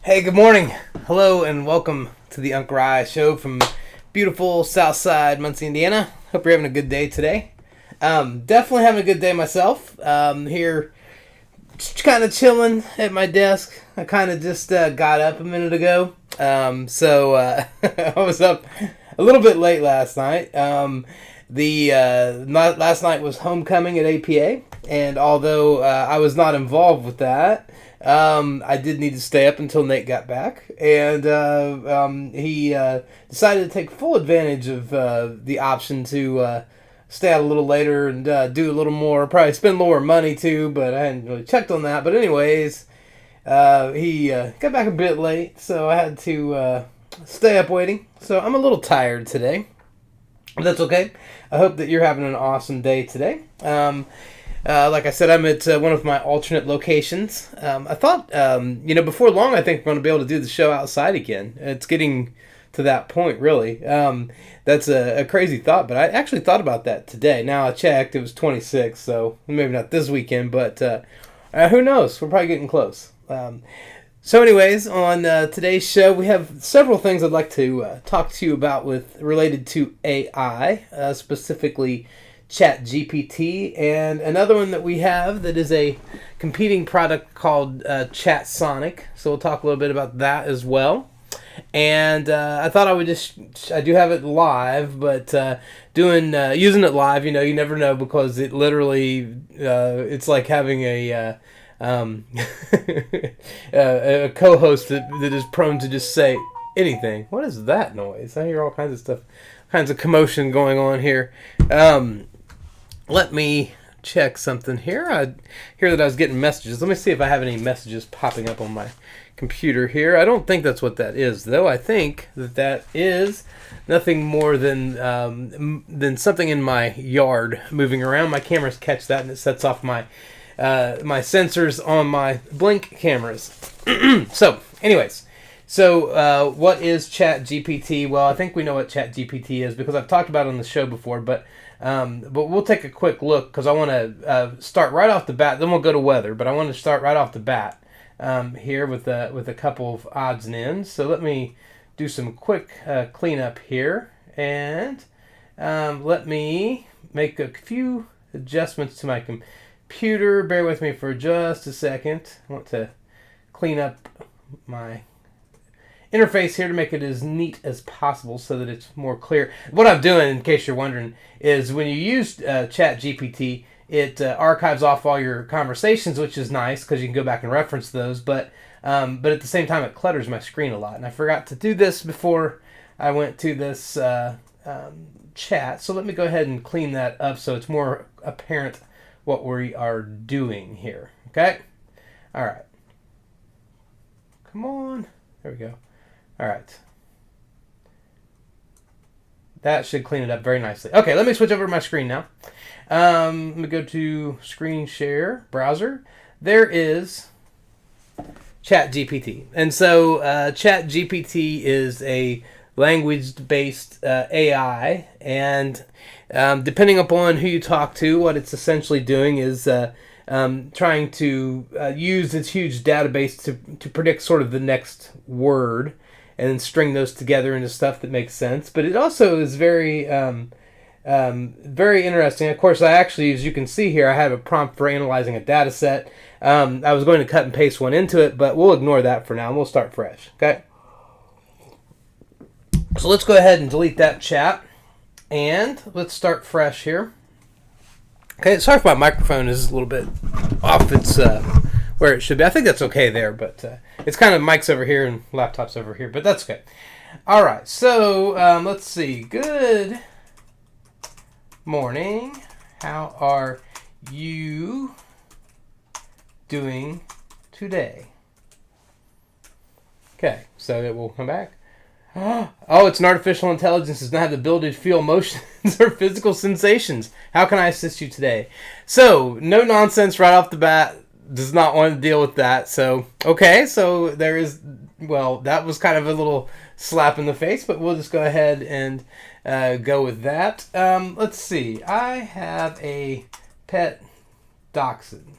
Hey, good morning. Hello, and welcome to the Unc Ry show from beautiful Southside Muncie, Indiana. Hope you're having a good day today. Definitely having a good day myself. Here, just kind of chilling at my desk. I kind of just got up a minute ago. I was up a little bit late last night. Last night was homecoming at APA, and although I was not involved with that, I did need to stay up until Nate got back, and he decided to take full advantage of the option to stay out a little later and do a little more, probably spend a little more money too, but I hadn't really checked on that. But anyways, he got back a bit late, so I had to stay up waiting. So I'm a little tired today. But that's okay. I hope that you're having an awesome day today. Like I said, I'm at one of my alternate locations. I thought, before long, I think we're going to be able to do the show outside again. It's getting to that point, really. That's a crazy thought, but I actually thought about that today. Now I checked, it was 26, so maybe not this weekend, but who knows? We're probably getting close. So anyways, on today's show, we have several things I'd like to talk to you about related to AI, specifically Chat GPT, and another one that we have that is a competing product called Chat Sonic. So we'll talk a little bit about that as well. And I thought I do have it live, but using it live, you never know, because it literally, it's like having a co-host that is prone to just say anything. What is that noise? I hear all kinds of stuff, kinds of commotion going on here. Let me check something here. I hear that I was getting messages. Let me see if I have any messages popping up on my computer here. I don't think that's what that is, though. I think that is nothing more than something in my yard moving around. My cameras catch that, and it sets off my sensors on my blink cameras. Anyways, what is Chat GPT? Well, I think we know what Chat GPT is because I've talked about it on the show before, but we'll take a quick look because I want to start right off the bat. Then we'll go to weather, but I want to start right off the bat here with a couple of odds and ends. So let me do some quick cleanup here, and let me make a few adjustments to my computer. Bear with me for just a second. I want to clean up my interface here to make it as neat as possible so that it's more clear. What I'm doing, in case you're wondering, is when you use Chat GPT, it archives off all your conversations, which is nice because you can go back and reference those. But at the same time, it clutters my screen a lot, and I forgot to do this before I went to this chat. So let me go ahead and clean that up so it's more apparent what we are doing here. Okay? All right. Come on. There we go. All right. That should clean it up very nicely. Okay, let me switch over to my screen now. Let me go to screen share browser. There is Chat GPT. And so Chat GPT is a language-based AI, and depending upon who you talk to, what it's essentially doing is trying to use its huge database to predict sort of the next word and then string those together into stuff that makes sense. But it also is very interesting. Of course, I actually, as you can see here, I have a prompt for analyzing a data set. I was going to cut and paste one into it, but we'll ignore that for now, and we'll start fresh. Okay? So let's go ahead and delete that chat, and let's start fresh here. Okay, sorry if my microphone is a little bit off its where it should be. I think that's okay there, but it's kind of mics over here and laptops over here, but that's okay. All right, so let's see. Good morning. How are you doing today? Okay, so it will come back. Oh, it's an artificial intelligence. Does not have the ability to feel emotions or physical sensations. How can I assist you today? So, no nonsense right off the bat. Does not want to deal with that. So, okay. So, there is... Well, that was kind of a little slap in the face, but we'll just go ahead and go with that. Let's see. I have a pet dachshund.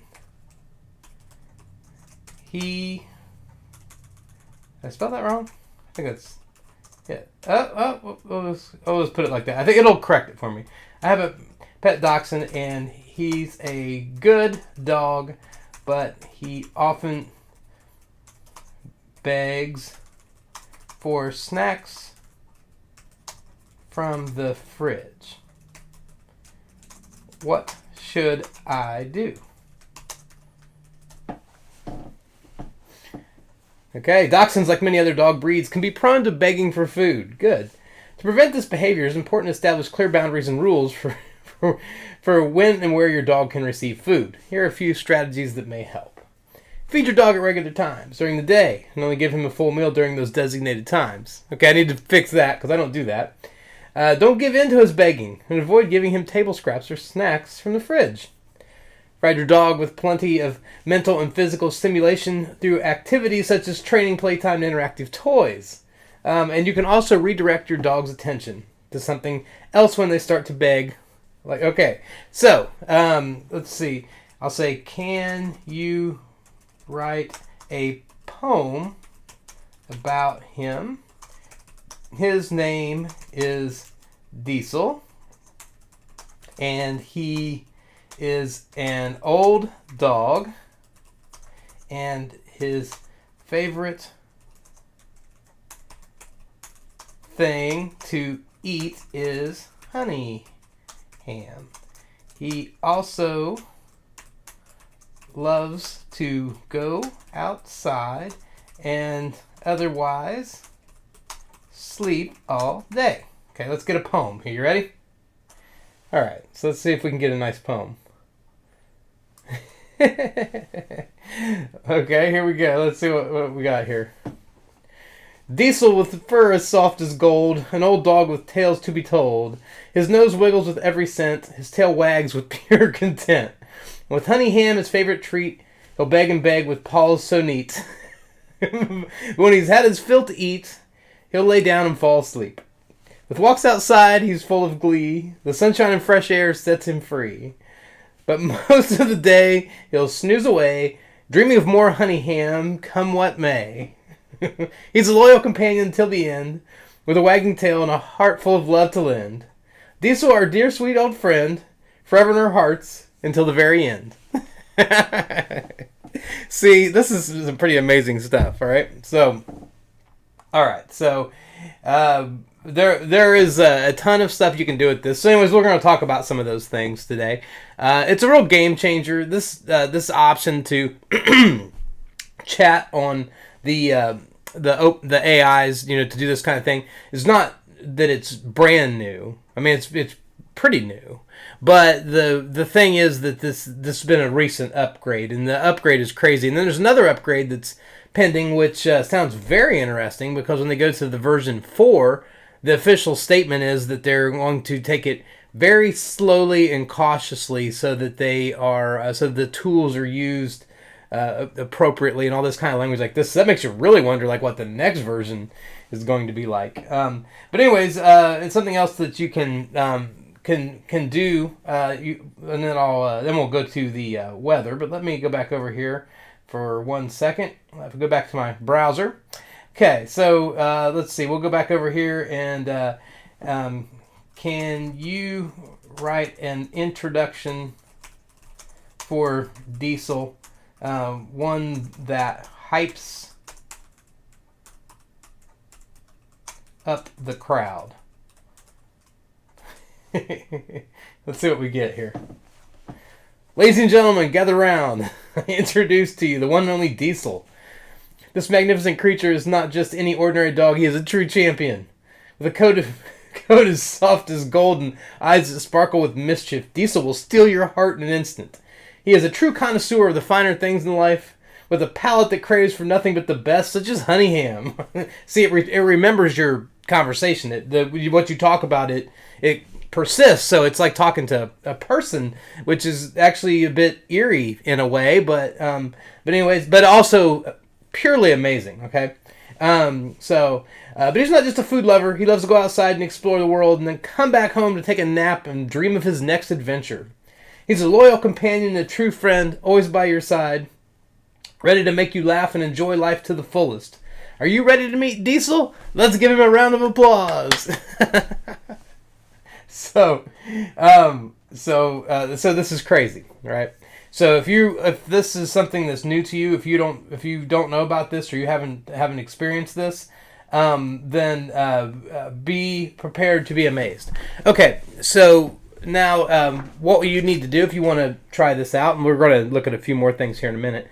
He Did I spell that wrong? I think that's... Yeah. I'll just put it like that. I think it'll correct it for me. I have a pet dachshund, and he's a good dog, but he often begs for snacks from the fridge. What should I do? Okay, dachshunds, like many other dog breeds, can be prone to begging for food. Good. To prevent this behavior, it's important to establish clear boundaries and rules for when and where your dog can receive food. Here are a few strategies that may help. Feed your dog at regular times during the day, and only give him a full meal during those designated times. Okay, I need to fix that because I don't do that. Don't give in to his begging, and avoid giving him table scraps or snacks from the fridge. Provide your dog with plenty of mental and physical stimulation through activities such as training, playtime, and interactive toys. And you can also redirect your dog's attention to something else when they start to beg. Like, okay, so let's see. I'll say, can you write a poem about him? His name is Diesel, and he is an old dog, and his favorite thing to eat is honey ham. He also loves to go outside and otherwise sleep all day. Okay, let's get a poem. Are you ready? All right, so let's see if we can get a nice poem. Okay, here we go. Let's see what we got here. Diesel with fur as soft as gold, an old dog with tales to be told. His nose wiggles with every scent, his tail wags with pure content. With honey ham, his favorite treat, he'll beg and beg with paws so neat. When he's had his fill to eat, he'll lay down and fall asleep. With walks outside, he's full of glee. The sunshine and fresh air sets him free. But most of the day, he'll snooze away, dreaming of more honey ham, come what may. He's a loyal companion till the end, with a wagging tail and a heart full of love to lend. Diesel, our dear sweet old friend, forever in our hearts, until the very end. See, this is some pretty amazing stuff, alright? So, alright, so, there is a ton of stuff you can do with this. So anyways, we're going to talk about some of those things today. It's a real game changer. This option to chat on the AIs, to do this kind of thing, is not that it's brand new. I mean, it's pretty new. But the thing is that this has been a recent upgrade, and the upgrade is crazy. And then there's another upgrade that's pending, which sounds very interesting, because when they go to the version 4, the official statement is that they're going to take it very slowly and cautiously, so that the tools are used appropriately, and all this kind of language like this. So that makes you really wonder, like, what the next version is going to be like. But anyways, it's something else that you can do. And then we'll go to the weather. But let me go back over here for 1 second. I have to go back to my browser. Okay, so let's see. We'll go back over here, and can you write an introduction for Diesel, one that hypes up the crowd? Let's see what we get here. Ladies and gentlemen, gather round. I introduce to you the one and only Diesel. This magnificent creature is not just any ordinary dog. He is a true champion. With a coat as soft as gold and eyes that sparkle with mischief, Diesel will steal your heart in an instant. He is a true connoisseur of the finer things in life, with a palate that craves for nothing but the best, such as honey ham. See, it remembers your conversation. What you talk about, it persists. So it's like talking to a person, which is actually a bit eerie in a way, but also purely amazing. Okay. But he's not just a food lover. He loves to go outside and explore the world, and then come back home to take a nap and dream of his next adventure. He's a loyal companion, a true friend, always by your side, ready to make you laugh and enjoy life to the fullest. Are you ready to meet Diesel? Let's give him a round of applause. So this is crazy, right? So if this is something that's new to you, if you don't know about this or you haven't experienced this, then be prepared to be amazed. Okay, so now what you need to do if you want to try this out, and we're going to look at a few more things here in a minute.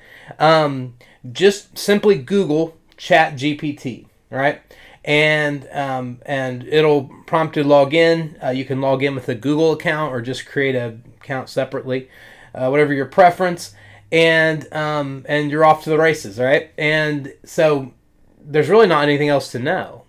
Just simply Google Chat GPT, right? And it'll prompt you to log in. You can log in with a Google account or just create an account separately, whatever your preference, and you're off to the races, right? And so there's really not anything else to know.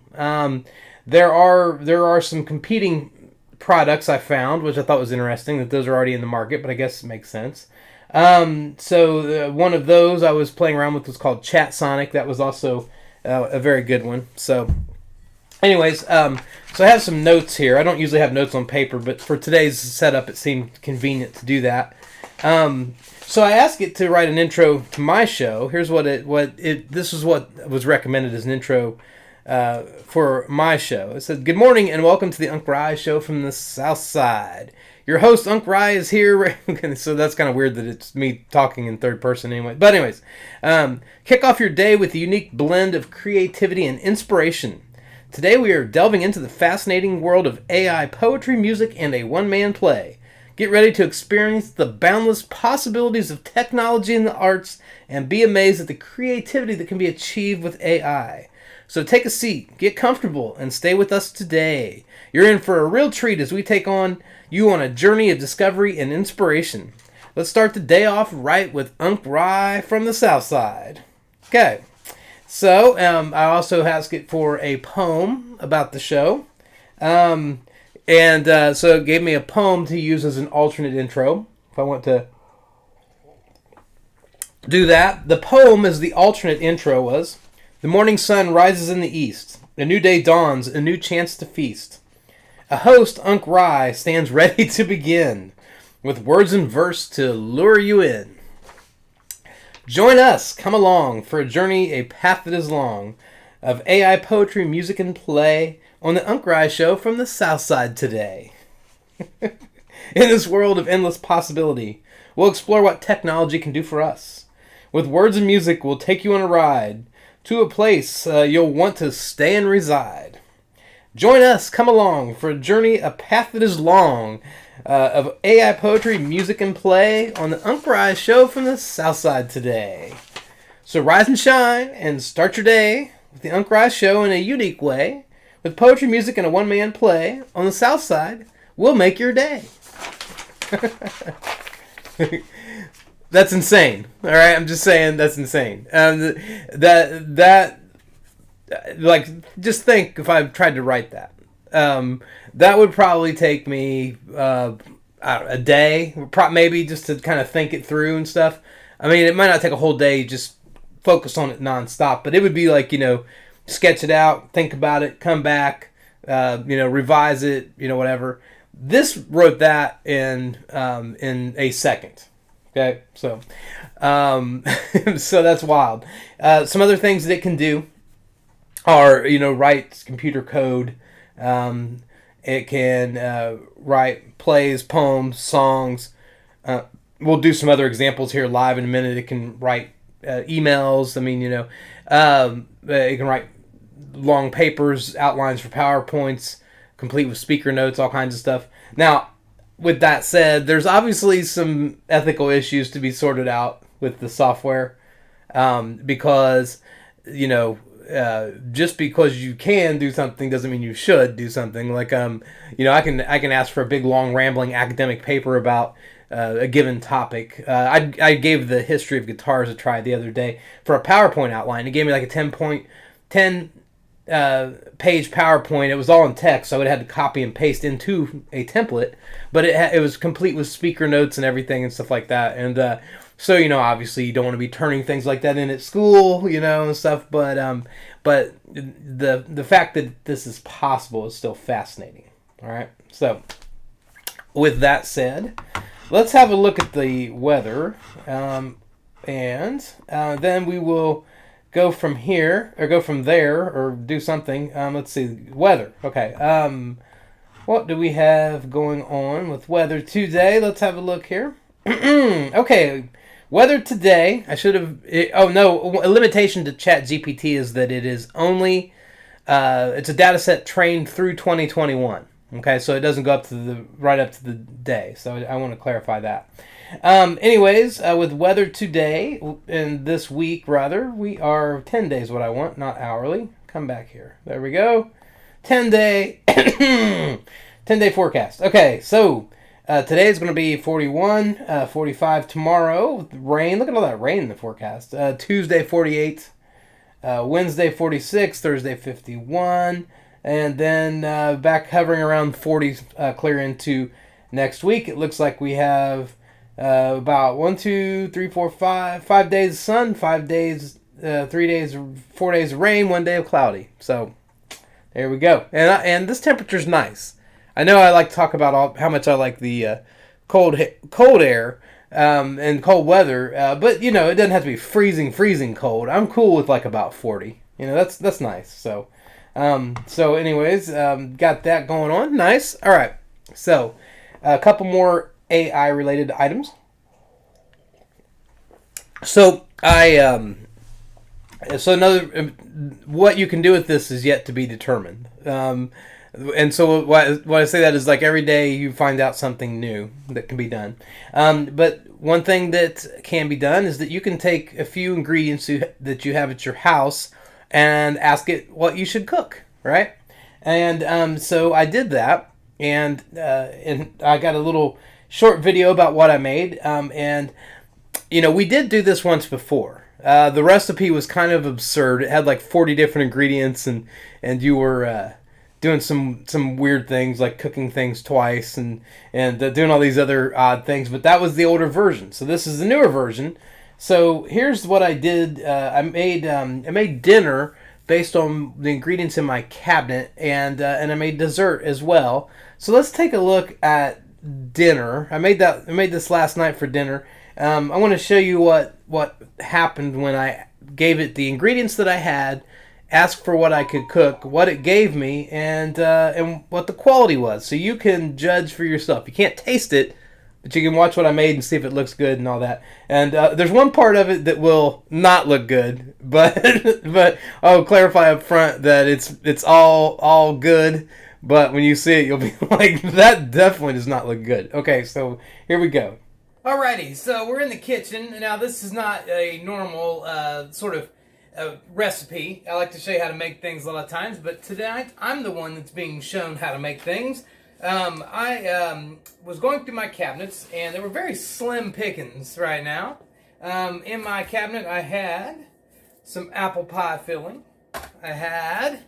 There are some competing products I found, which I thought was interesting, that those are already in the market, but I guess it makes sense. So one of those I was playing around with was called Chat Sonic. That was also a very good one. So anyways, so I have some notes here. I don't usually have notes on paper, but for today's setup, it seemed convenient to do that. So I asked it to write an intro to my show. Here's this is what was recommended as an intro for my show. It said, "Good morning and welcome to the Unc Ry show from the South Side. Your host, Unc Ry, is here." So that's kind of weird that it's me talking in third person anyway. But anyways, kick off your day with a unique blend of creativity and inspiration. Today we are delving into the fascinating world of AI poetry, music, and a one-man play. Get ready to experience the boundless possibilities of technology and the arts and be amazed at the creativity that can be achieved with AI. So take a seat, get comfortable, and stay with us today. You're in for a real treat as we take you on a journey of discovery and inspiration. Let's start the day off right with Unc Ry from the South Side. Okay, so I also asked it for a poem about the show. So it gave me a poem to use as an alternate intro. If I want to do that, the poem as the alternate intro was, "The morning sun rises in the east. A new day dawns, a new chance to feast. A host, Unc Ry, stands ready to begin, with words and verse to lure you in. Join us, come along, for a journey, a path that is long, of AI poetry, music, and play, on the Unc Ry show from the South Side today." In this world of endless possibility, we'll explore what technology can do for us. With words and music, we'll take you on a ride to a place you'll want to stay and reside. Join us, come along, for a journey, a path that is long, of AI poetry, music, and play on the Unc Ry show from the South Side today. So rise and shine and start your day with the Unc Ry show in a unique way. With poetry, music, and a one-man play on the South Side, we'll make your day. That's insane. All right, I'm just saying that's insane. Just think if I tried to write that. That would probably take me a day, maybe, just to kind of think it through and stuff. I mean, it might not take a whole day, just focus on it nonstop, but it would be like, sketch it out, think about it, come back, revise it, whatever. This wrote that in a second. Okay, so so that's wild. Some other things that it can do are, write computer code. It can write plays, poems, songs. We'll do some other examples here live in a minute. It can write emails. I mean, it can write long papers, outlines for PowerPoints, complete with speaker notes, all kinds of stuff. Now, with that said, there's obviously some ethical issues to be sorted out with the software, because, just because you can do something doesn't mean you should do something. Like, I can ask for a big, long, rambling academic paper about a given topic. I gave the history of guitars a try the other day for a PowerPoint outline. It gave me like a 10 page PowerPoint. It was all in text, so I would have had to copy and paste into a template, but it was complete with speaker notes and everything and stuff like that. And so, obviously you don't want to be turning things like that in at school, and stuff, but the fact that this is possible is still fascinating. All right, so with that said, let's have a look at the weather, and then we will go from here or go from there or do something. Let's see, weather. Okay. What do we have going on with weather today? Let's have a look here. Okay, weather today. I should have. Oh no, a limitation to Chat GPT is that it is only. It's a data set trained through 2021. Okay, so it doesn't go up to the right up to the day. So I want to clarify that. Anyways, with weather today and this week, rather, we are 10 days what I want, not hourly. Come back here. There we go. 10-day 10-day forecast. Okay, so today is going to be 41, 45 tomorrow with rain. Look at all that rain in the forecast. Tuesday 48, Wednesday 46, Thursday 51, and then back hovering around 40 clear into next week. It looks like we have about 1, 2, 3, 4, 5 days of sun, 5 days, 3 days, 4 days of rain, 1 day of cloudy. So there we go. And this temperature's nice. I know I like to talk about how much I like the cold air and cold weather, but you know it doesn't have to be freezing cold. I'm cool with like about 40. You know that's nice. So anyways, got that going on. Nice. All right. So a couple more AI related items. So what you can do with this is yet to be determined. And so why I say that is like every day you find out something new that can be done. But one thing that can be done is that you can take a few ingredients that you have at your house and ask it what you should cook, right? And so I did that, and I got a little short video about what I made. And you know, we did do this once before. The recipe was kind of absurd. It had like 40 different ingredients, and you were doing some weird things like cooking things twice and doing all these other odd things. But that was the older version. So this is the newer version. So here's what I did. I made dinner based on the ingredients in my cabinet, and I made dessert as well. So let's take a look at dinner. I made this last night for dinner. I want to show you what happened when I gave it the ingredients that I had, asked for what I could cook, what it gave me, and what the quality was. So you can judge for yourself. You can't taste it, but you can watch what I made and see if it looks good and all that. And there's one part of it that will not look good, but but I'll clarify up front that it's all good. But when you see it, you'll be like, that definitely does not look good. Okay, so here we go. Alrighty, so we're in the kitchen. Now, this is not a normal sort of recipe. I like to show you how to make things a lot of times, but tonight I'm the one that's being shown how to make things. I was going through my cabinets, and they were very slim pickings right now. In my cabinet, I had some apple pie filling. I had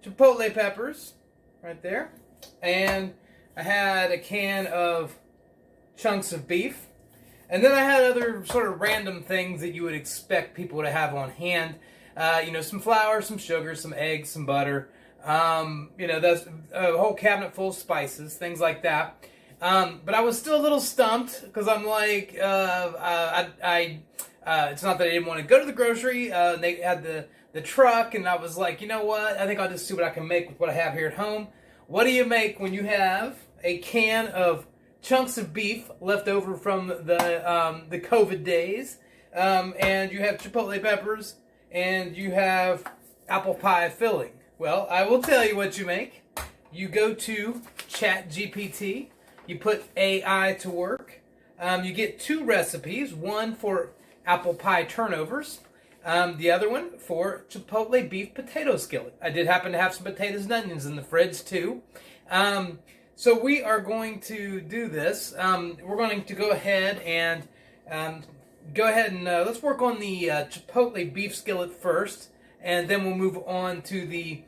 Chipotle peppers right there, and I had a can of chunks of beef, and then I had other sort of random things that you would expect people to have on hand. You know, some flour, some sugar, some eggs, some butter. You know, that's a whole cabinet full of spices, things like that. But I was still a little stumped because I'm like, it's not that I didn't want to go to the grocery. They had the truck, and I was like, you know what? I think I'll just see what I can make with what I have here at home. What do you make when you have a can of chunks of beef left over from the COVID days, and you have Chipotle peppers, and you have apple pie filling? Well, I will tell you what you make. You go to Chat GPT, you put AI to work, you get 2 recipes, one for apple pie turnovers, the other one for Chipotle beef potato skillet. I did happen to have some potatoes and onions in the fridge too. So we are going to do this. We're going to go ahead and let's work on the Chipotle beef skillet first, and then we'll move on to the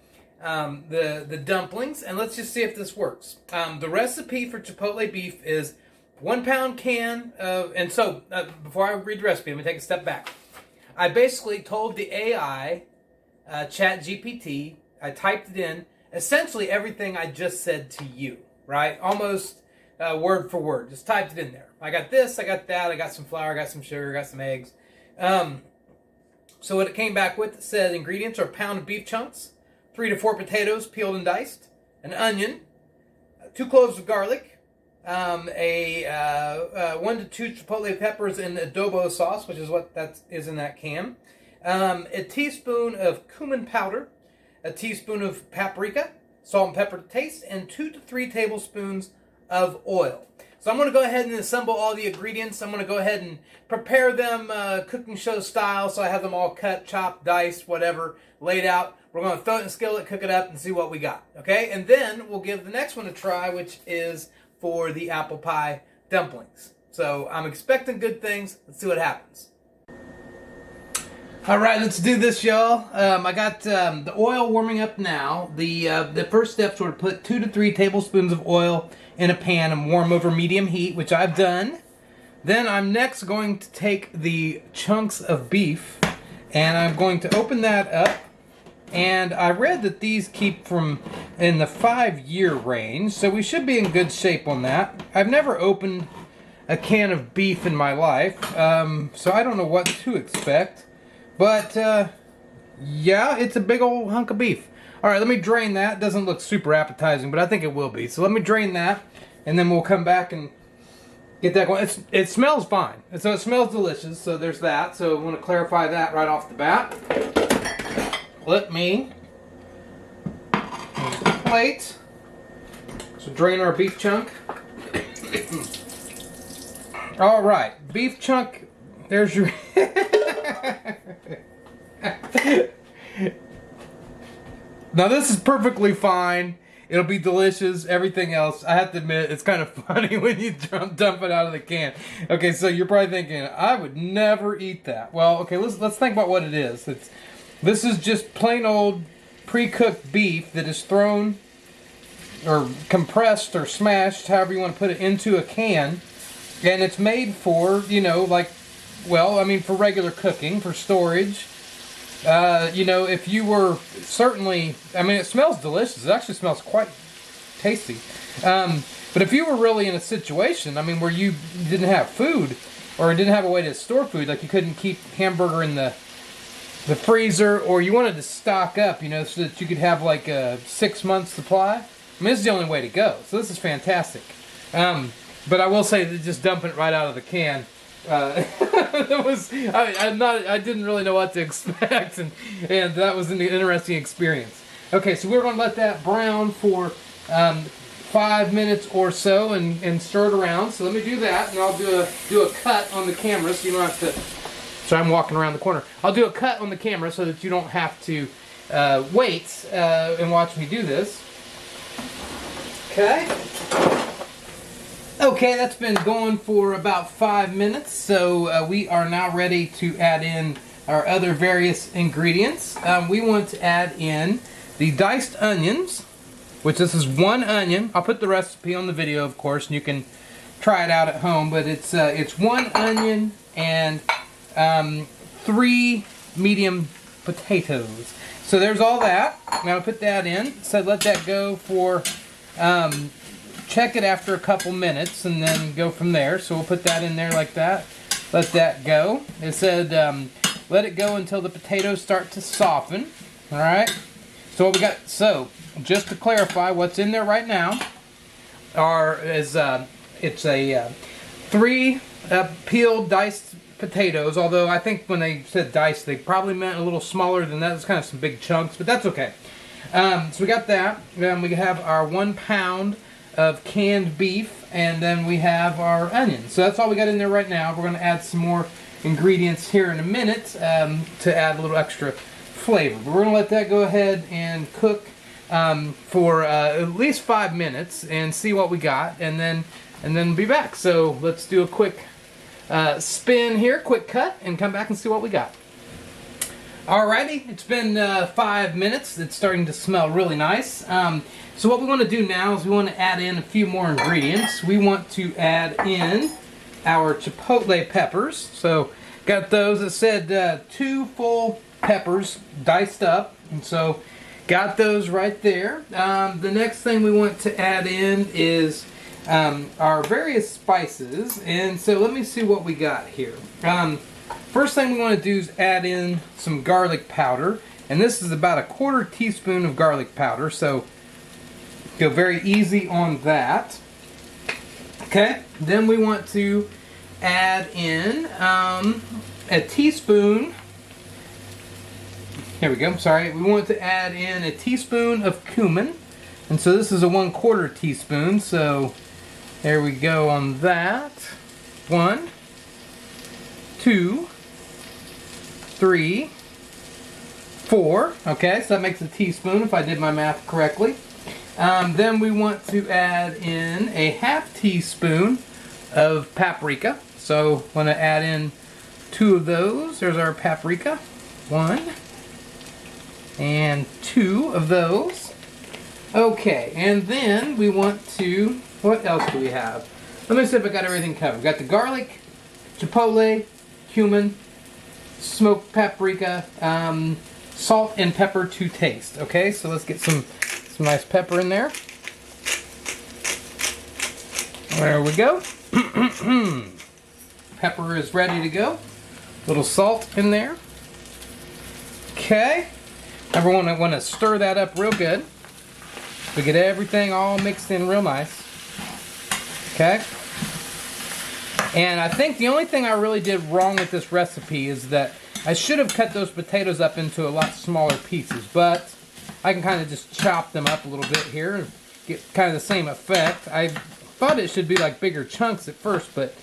dumplings, and let's just see if this works. The recipe for Chipotle beef is 1 pound can of, and so before I read the recipe, let me take a step back. I basically told the AI, Chat GPT, I typed it in, essentially everything I just said to you. Right? Almost word for word. Just typed it in there. I got this, I got that, I got some flour, I got some sugar, I got some eggs. So what it came back with said ingredients are a pound of beef chunks, 3 to 4 potatoes peeled and diced, an onion, 2 cloves of garlic, 1 to 2 chipotle peppers in adobo sauce, which is what that is in that can, a teaspoon of cumin powder, a teaspoon of paprika, salt and pepper to taste, and 2 to 3 tablespoons of oil. So I'm going to go ahead and assemble all the ingredients. I'm going to go ahead and prepare them cooking show style, so I have them all cut, chopped, diced, whatever, laid out. We're going to throw it in a skillet, cook it up, and see what we got. Okay? And then we'll give the next one a try, which is for the apple pie dumplings. So I'm expecting good things. Let's see what happens. All right, let's do this, y'all. I got the oil warming up now. The first steps were to put 2 to 3 tablespoons of oil in a pan and warm over medium heat, which I've done. Then I'm next going to take the chunks of beef and I'm going to open that up. And I read that these keep from in the 5-year range, so we should be in good shape on that. I've never opened a can of beef in my life, so I don't know what to expect. But, yeah, it's a big old hunk of beef. Alright, let me drain that. It doesn't look super appetizing, but I think it will be. So let me drain that, and then we'll come back and get that going. It smells fine. And so it smells delicious, so there's that. So I want to clarify that right off the bat. Let me use the plate. So drain our beef chunk. Alright, beef chunk. There's your... Now this is perfectly fine. It'll be delicious. Everything else, I have to admit, it's kind of funny when you dump it out of the can. Okay, so you're probably thinking, I would never eat that. Well, okay, let's think about what it is. This is just plain old pre-cooked beef that is thrown or compressed or smashed, however you want to put it, into a can, and it's made for, you know, like, well, I mean, for regular cooking, for storage. You know, if you were certainly, I mean, it smells delicious. It actually smells quite tasty. But if you were really in a situation, I mean, where you didn't have food or didn't have a way to store food, like you couldn't keep hamburger in the freezer, or you wanted to stock up, you know, so that you could have like a 6-month supply, I mean, this is the only way to go. So this is fantastic. But I will say that just dumping it right out of the can, I didn't really know what to expect, and that was an interesting experience. Okay, so we're going to let that brown for 5 minutes or so and stir it around. So let me do that, and I'll do a cut on the camera so you don't have to. So I'm walking around the corner. I'll do a cut on the camera so that you don't have to wait and watch me do this. Okay. Okay, that's been going for about 5 minutes, so we are now ready to add in our other various ingredients. We want to add in the diced onions, which this is 1 onion. I'll put the recipe on the video, of course, and you can try it out at home, but it's 1 onion and 3 medium potatoes. So there's all that. I'm going to put that in, so let that go for... check it after a couple minutes and then go from there. So we'll put that in there like that. Let that go. It said let it go until the potatoes start to soften. Alright. So what we got, so just to clarify, what's in there right now it's a 3 peeled diced potatoes, although I think when they said diced they probably meant a little smaller than that. It's kind of some big chunks, but that's okay. So we got that. Then we have our 1 pound of canned beef, and then we have our onions. So that's all we got in there right now. We're going to add some more ingredients here in a minute to add a little extra flavor. But we're going to let that go ahead and cook for at least 5 minutes and see what we got, and then be back. So let's do a quick spin here, quick cut, and come back and see what we got. Alrighty, it's been 5 minutes. It's starting to smell really nice. So what we want to do now is we want to add in a few more ingredients. We want to add in our chipotle peppers. So got those. It said 2 full peppers diced up, and so got those right there. The next thing we want to add in is our various spices, and so let me see what we got here. First thing we want to do is add in some garlic powder. And this is about a 1/4 teaspoon of garlic powder. So go very easy on that. Okay, then we want to add in a teaspoon. Here we go, sorry. We want to add in a teaspoon of cumin. And so this is a 1/4 teaspoon. So there we go on that. 1, 2, 3, 4. Okay, so that makes a teaspoon if I did my math correctly. Then we want to add in a 1/2 teaspoon of paprika. So I'm going to add in 2 of those. There's our paprika. 1 and 2 of those. Okay, and then we want to, what else do we have? Let me see if I got everything covered. We've got the garlic, chipotle, cumin, smoked paprika, salt and pepper to taste. Okay, so let's get some nice pepper in there. There we go. Pepper is ready to go. Little salt in there. Okay. Everyone, I want to stir that up real good. We get everything all mixed in real nice. Okay. And I think the only thing I really did wrong with this recipe is that I should have cut those potatoes up into a lot smaller pieces, but I can kind of just chop them up a little bit here and get kind of the same effect. I thought it should be like bigger chunks at first, but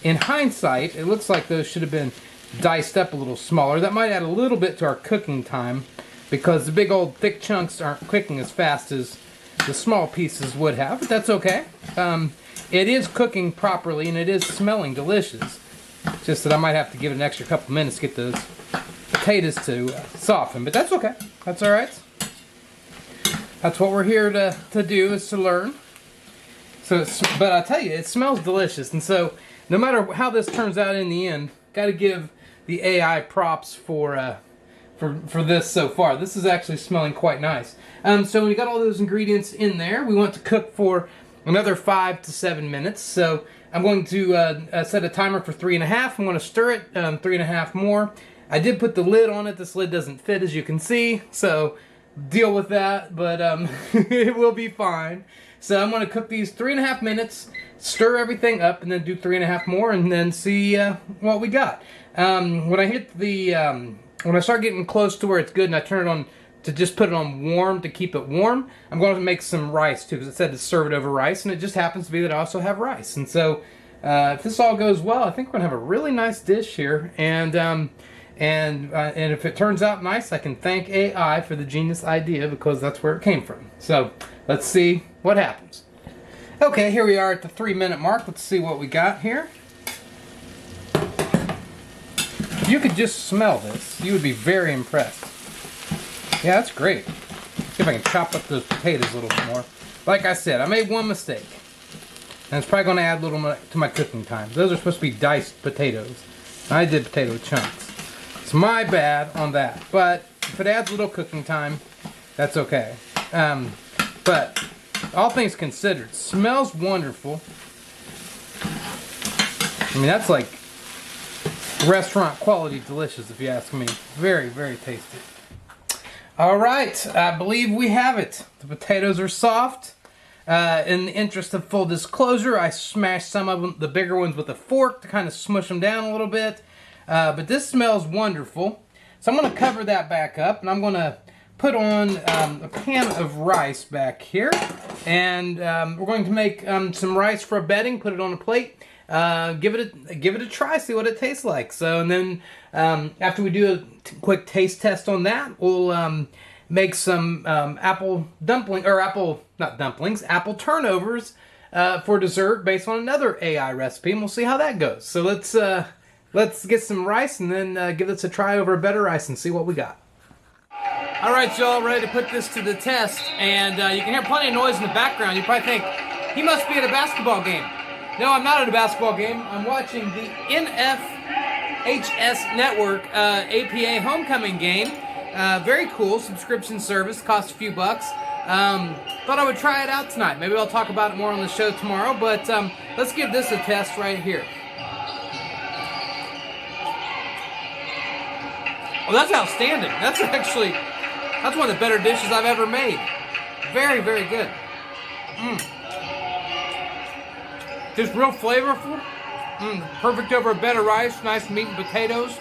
in hindsight, it looks like those should have been diced up a little smaller. That might add a little bit to our cooking time because the big old thick chunks aren't cooking as fast as the small pieces would have, but that's okay. It is cooking properly and it is smelling delicious. Just that I might have to give it an extra couple minutes to get those potatoes to soften, but that's okay. That's all right. That's what we're here to do, is to learn. So, but I tell you, it smells delicious, and so no matter how this turns out in the end, got to give the AI props for this so far. This is actually smelling quite nice. So we got all those ingredients in there. We want to cook for another 5 to 7 minutes. So I'm going to set a timer for 3.5. I'm going to stir it 3.5 more. I did put the lid on it. This lid doesn't fit, as you can see, so deal with that, but it will be fine. So I'm going to cook these 3.5 minutes, stir everything up, and then do 3.5 more, and then see what we got. When I hit the when I start getting close to where it's good, and I turn it on to just put it on warm to keep it warm, I'm going to make some rice too, because it said to serve it over rice, and it just happens to be that I also have rice. And so if this all goes well, I think we're going to have a really nice dish here. And if it turns out nice, I can thank AI for the genius idea, because that's where it came from. So let's see what happens. Okay, here we are at the 3-minute mark. Let's see what we got here. If you could just smell this, you would be very impressed. Yeah, that's great. See if I can chop up those potatoes a little bit more. Like I said, I made one mistake, and it's probably going to add a little to my cooking time. Those are supposed to be diced potatoes. I did potato chunks. It's my bad on that. But if it adds a little cooking time, that's okay. But all things considered, smells wonderful. I mean, that's like restaurant quality delicious, if you ask me. Very, very tasty. All right, I believe we have it. The potatoes are soft. In the interest of full disclosure, I smashed some of them, the bigger ones, with a fork to kind of smush them down a little bit. But this smells wonderful. So I'm going to cover that back up, and I'm going to put on a pan of rice back here. And we're going to make some rice for a bedding, put it on a plate. Give it a try, see what it tastes like. So, and then after we do a quick taste test on that, we'll make some apple turnovers for dessert based on another AI recipe, and we'll see how that goes. So let's get some rice and then give this a try over a bed of rice and see what we got. All right, y'all, ready to put this to the test, and you can hear plenty of noise in the background. You probably think he must be at a basketball game. No, I'm not at a basketball game. I'm watching the NFHS Network APA homecoming game. Very cool subscription service. Costs a few bucks. Thought I would try it out tonight. Maybe I'll talk about it more on the show tomorrow. But let's give this a test right here. Oh, that's outstanding. That's one of the better dishes I've ever made. Very, very good. Just real flavorful. Perfect over a bed of rice, nice meat and potatoes.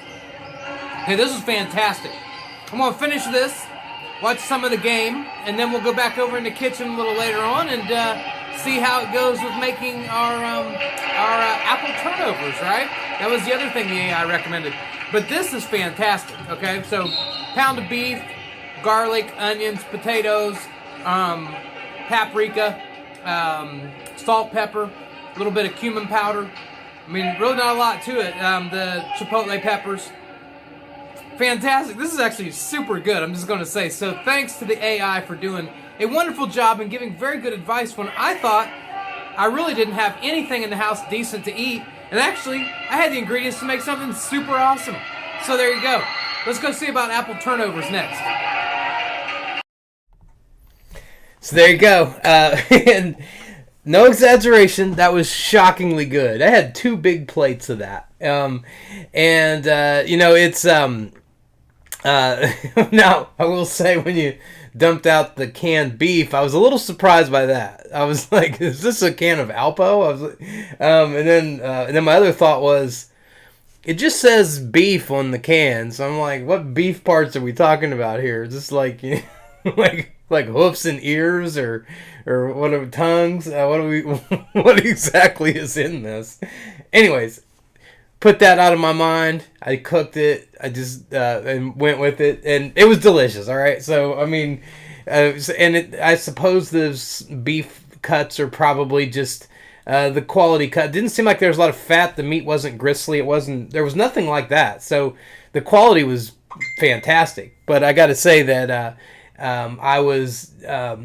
Hey, this is fantastic. I'm going to finish this, watch some of the game, and then we'll go back over in the kitchen a little later on and see how it goes with making our apple turnovers, right? That was the other thing the AI recommended. But this is fantastic, okay? So, pound of beef, garlic, onions, potatoes, paprika, salt, pepper, a little bit of cumin powder. I mean, really not a lot to it. The chipotle peppers. Fantastic. This is actually super good, I'm just going to say. So thanks to the AI for doing a wonderful job and giving very good advice when I thought I really didn't have anything in the house decent to eat. And actually, I had the ingredients to make something super awesome. So there you go. Let's go see about apple turnovers next. So there you go. And no exaggeration, that was shockingly good. I had 2 big plates of that. It's... now, I will say, when you dumped out the canned beef, I was a little surprised by that. I was like, is this a can of Alpo? I was like, and then my other thought was, it just says beef on the can, so I'm like, what beef parts are we talking about here? Is this like, like hoofs and ears, or what are tongues? What exactly is in this? Anyways, put that out of my mind. I cooked it. I just and went with it, and it was delicious. All right. So I mean, I suppose those beef cuts are probably just the quality cut. It didn't seem like there was a lot of fat. The meat wasn't gristly. There was nothing like that. So the quality was fantastic. But I got to say that I was a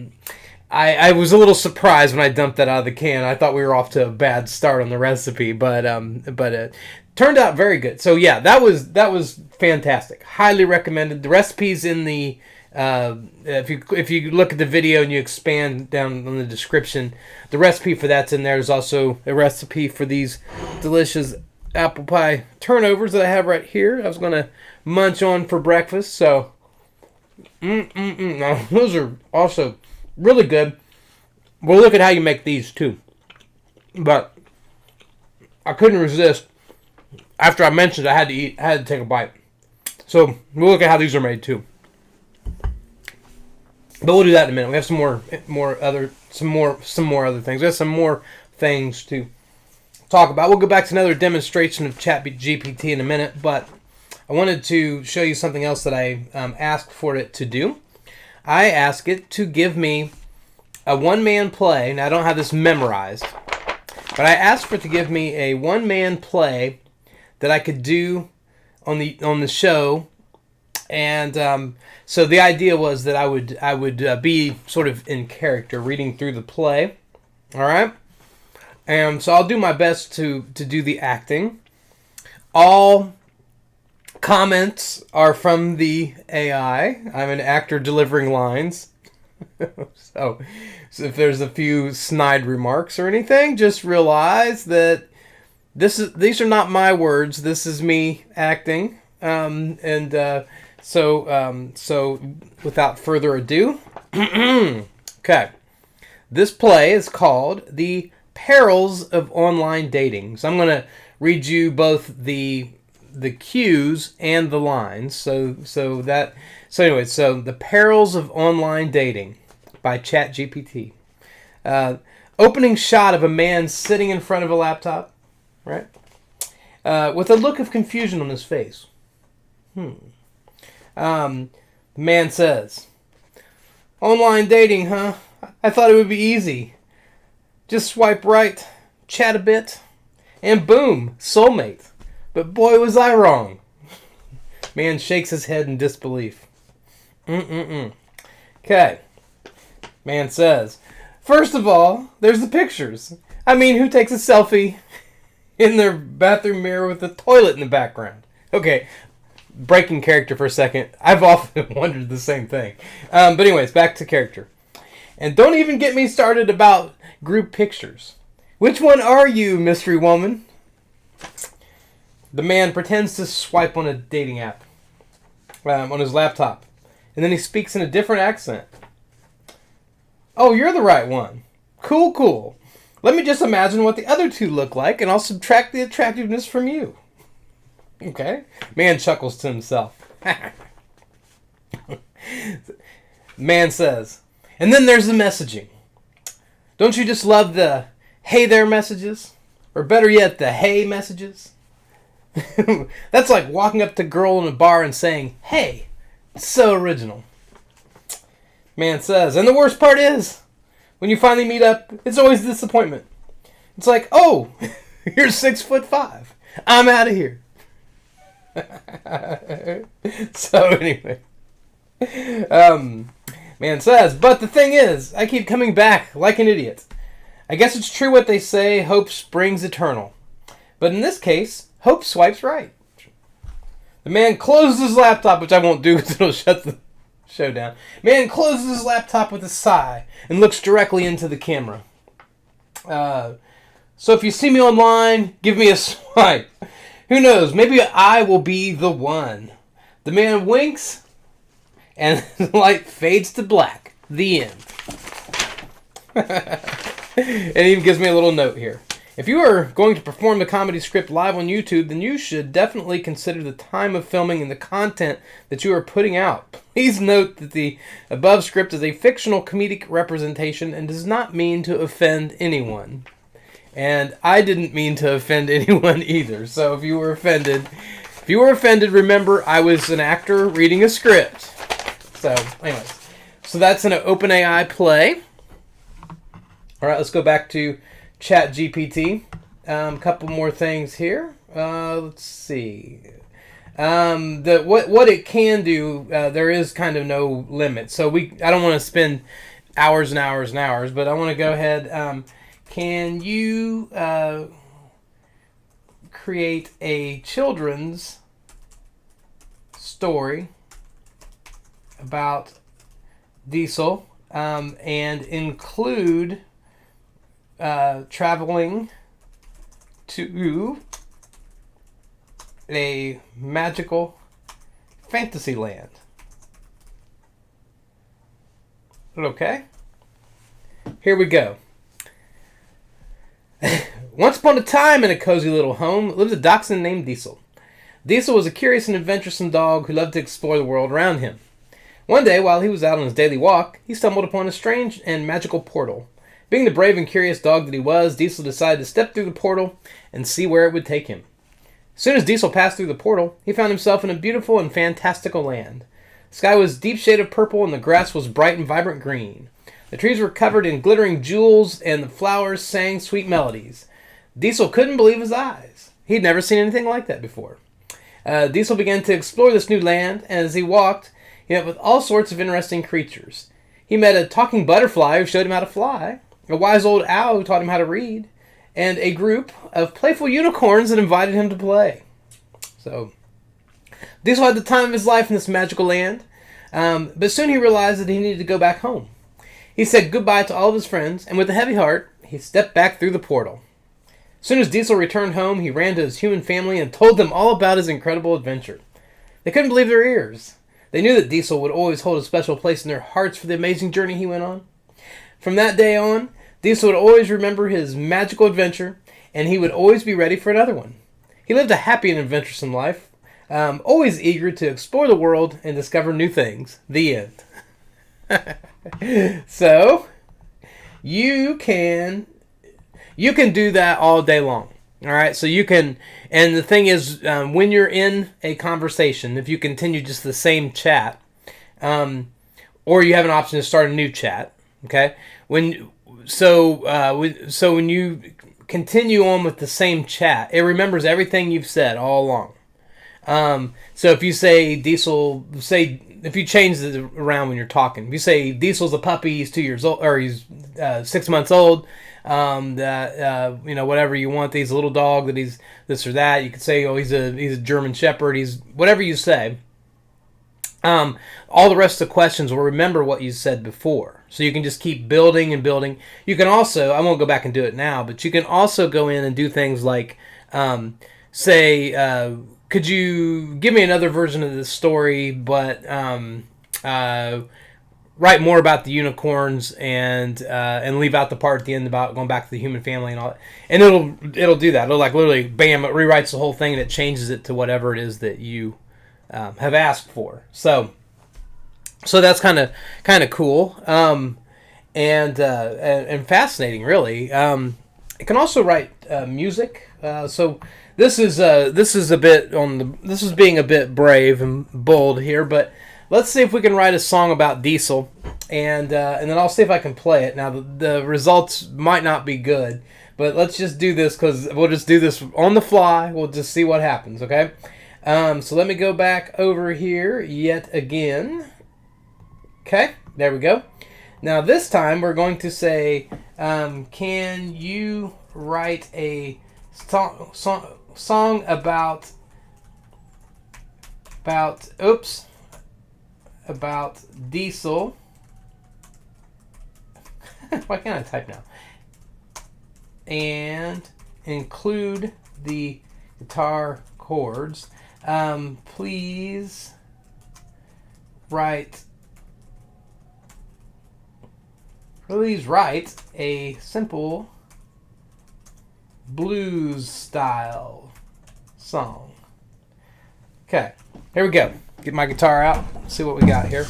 little surprised when I dumped that out of the can. I thought we were off to a bad start on the recipe, but it turned out very good. So yeah, that was fantastic. Highly recommended. The recipe's in the if you look at the video and you expand down on the description, the recipe for that's in there. There's also a recipe for these delicious apple pie turnovers that I have right here. I was gonna munch on for breakfast. So, now, those are also really good. We'll look at how you make these too. But I couldn't resist. After I mentioned I had to take a bite. So we'll look at how these are made too. But we'll do that in a minute. We have some more other things. We have some more things to talk about. We'll go back to another demonstration of Chat GPT in a minute, but I wanted to show you something else that I asked for it to do. I asked it to give me a one-man play. Now, I don't have this memorized, but I asked for it to give me a one-man play that I could do on the show. And so the idea was that I would be sort of in character reading through the play. All right? And so I'll do my best to do the acting. All comments are from the AI. I'm an actor delivering lines. So if there's a few snide remarks or anything, just realize that these are not my words. This is me acting. So without further ado, okay. This play is called The Perils of Online Dating. So I'm going to read you both the cues and the lines. So The Perils of Online Dating by Chat GPT. Opening shot of a man sitting in front of a laptop, right? With a look of confusion on his face. The man says, "Online dating, huh? I thought it would be easy. Just swipe right, chat a bit, and boom, soulmate. But boy, was I wrong." Man shakes his head in disbelief. Okay. Man says, "First of all, there's the pictures. I mean, who takes a selfie in their bathroom mirror with a toilet in the background?" Okay, breaking character for a second. I've often wondered the same thing. But anyways, back to character. "And don't even get me started about group pictures. Which one are you, mystery woman?" The man pretends to swipe on a dating app. on his laptop. And then he speaks in a different accent. Oh, you're the right one. Cool, cool. Let me just imagine what the other two look like, and I'll subtract the attractiveness from you. Okay? Man chuckles to himself. Man says, and then there's the messaging. Don't you just love the hey there messages? Or better yet, the hey messages? That's like walking up to a girl in a bar and saying, hey. It's so original. Man says, and the worst part is, when you finally meet up, it's always a disappointment. It's like, oh, you're 6'5". I'm out of here. So anyway, man says, but the thing is, I keep coming back like an idiot. I guess it's true what they say, hope springs eternal. But in this case, hope swipes right. The man closes his laptop, which I won't do because it'll shut the show down. Man closes his laptop with a sigh and looks directly into the camera. So if you see me online, give me a swipe. Who knows? Maybe I will be the one. The man winks, and the light fades to black. The end. And he even gives me a little note here. If you are going to perform the comedy script live on YouTube, then you should definitely consider the time of filming and the content that you are putting out. Please note that the above script is a fictional comedic representation and does not mean to offend anyone. And I didn't mean to offend anyone either. So if you were offended, remember I was an actor reading a script. So anyways, so that's an OpenAI play. All right, let's go back to Chat GPT. A couple more things here. Let's see. What it can do, there is kind of no limit. So I don't want to spend hours and hours and hours, but I want to go ahead. Can you create a children's story about Diesel and include traveling to a magical fantasy land? Okay. Here we go. Once upon a time, in a cozy little home, lived a dachshund named Diesel. Diesel was a curious and adventuresome dog who loved to explore the world around him. One day, while he was out on his daily walk, he stumbled upon a strange and magical portal. Being the brave and curious dog that he was, Diesel decided to step through the portal and see where it would take him. As soon as Diesel passed through the portal, he found himself in a beautiful and fantastical land. The sky was deep shade of purple and the grass was bright and vibrant green. The trees were covered in glittering jewels and the flowers sang sweet melodies. Diesel couldn't believe his eyes. He'd never seen anything like that before. Diesel began to explore this new land, and as he walked, he met with all sorts of interesting creatures. He met a talking butterfly who showed him how to fly, a wise old owl who taught him how to read, and a group of playful unicorns that invited him to play. So, Diesel had the time of his life in this magical land, but soon he realized that he needed to go back home. He said goodbye to all of his friends, and with a heavy heart, he stepped back through the portal. As soon as Diesel returned home, he ran to his human family and told them all about his incredible adventure. They couldn't believe their ears. They knew that Diesel would always hold a special place in their hearts for the amazing journey he went on. From that day on, Diesel would always remember his magical adventure, and he would always be ready for another one. He lived a happy and adventuresome life, always eager to explore the world and discover new things. The end. So, you can do that all day long. All right, so you can, and the thing is, when you're in a conversation, if you continue just the same chat, or you have an option to start a new chat, okay? When you continue on with the same chat, it remembers everything you've said all along. So if you say Diesel, if you change it around when you're talking, if you say Diesel's a puppy, he's 2 years old, or he's 6 months old. Whatever you want. He's a little dog that he's this or that. You could say, oh, he's a German Shepherd. He's whatever you say. All the rest of the questions will remember what you said before. So you can just keep building and building. You can also, I won't go back and do it now, but you can also go in and do things like, could you give me another version of this story, but write more about the unicorns and leave out the part at the end about going back to the human family and all that. And it'll do that. It'll like literally, bam, it rewrites the whole thing and it changes it to whatever it is that you have asked for. So that's kind of cool and fascinating, really. It can also write music. So this is being a bit brave and bold here, but let's see if we can write a song about diesel, and then I'll see if I can play it. Now the results might not be good, but let's just do this because we'll just do this on the fly. We'll just see what happens. Okay. So let me go back over here yet again. Okay, there we go. Now this time we're going to say, can you write a song about diesel? Why can't I type now? And include the guitar chords. Please write a simple blues style song. Okay, here we go. Get my guitar out. See what we got here.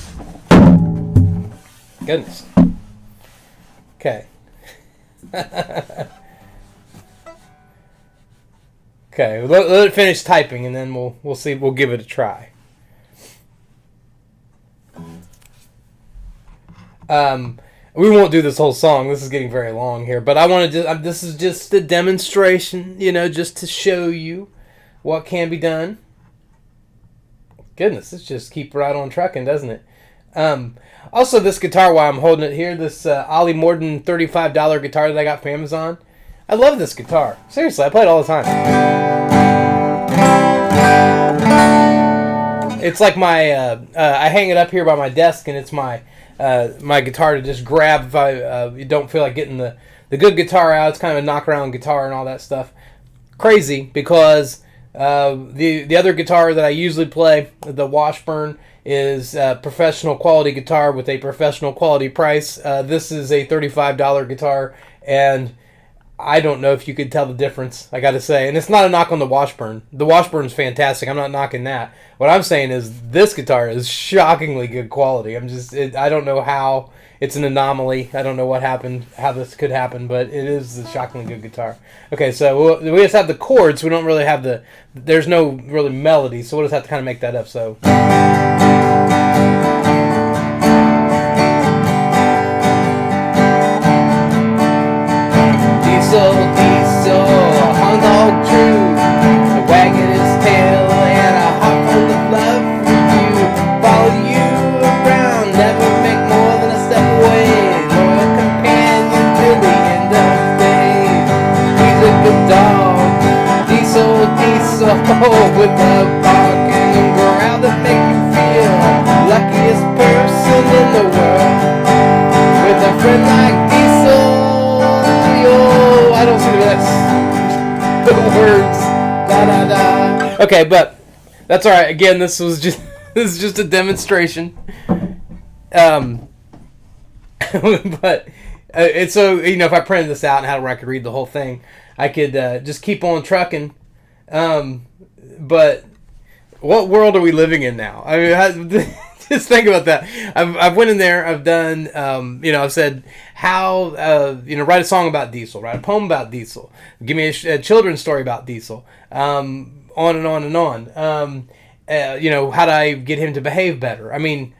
Goodness. Okay. Okay, let it finish typing and then we'll see. We'll give it a try. We won't do this whole song. This is getting very long here, but I want to. This is just a demonstration, just to show you what can be done. Goodness, this just keep right on trucking, doesn't it? Also, this guitar, while I'm holding it here, this Ollie Morden $35 guitar that I got from Amazon. I love this guitar. Seriously, I play it all the time. It's like my. I hang it up here by my desk, and it's my guitar to just grab if you don't feel like getting the good guitar out. It's kind of a knock-around guitar and all that stuff. Crazy, because the other guitar that I usually play, the Washburn, is a professional quality guitar with a professional quality price. This is a $35 guitar, and I don't know if you could tell the difference, I gotta say. And it's not a knock on the Washburn. The Washburn's fantastic. I'm not knocking that. What I'm saying is this guitar is shockingly good quality. I don't know how. It's an anomaly. I don't know what happened, how this could happen, but it is a shockingly good guitar. Okay, so we just have the chords. We don't really have there's no really melody, so we'll just have to kind of make that up. So. Diesel, hound dog true. The wagon is tail and a heart full of love for you. Follow you around, never make more than a step away. Loyal companion till the end of days. He's a good dog, diesel, with a barking and growl that make you feel luckiest person in the world. With a friend like Diesel. I don't see the words. Da da da. Okay, but that's all right. Again, this is just a demonstration. But it's so if I printed this out and had where I could read the whole thing, I could just keep on trucking. But what world are we living in now? I mean, just think about that. I've went in there. I've done. I've said how. Write a song about diesel. Write a poem about diesel. Give me a children's story about diesel. On and on and on. How do I get him to behave better? I mean,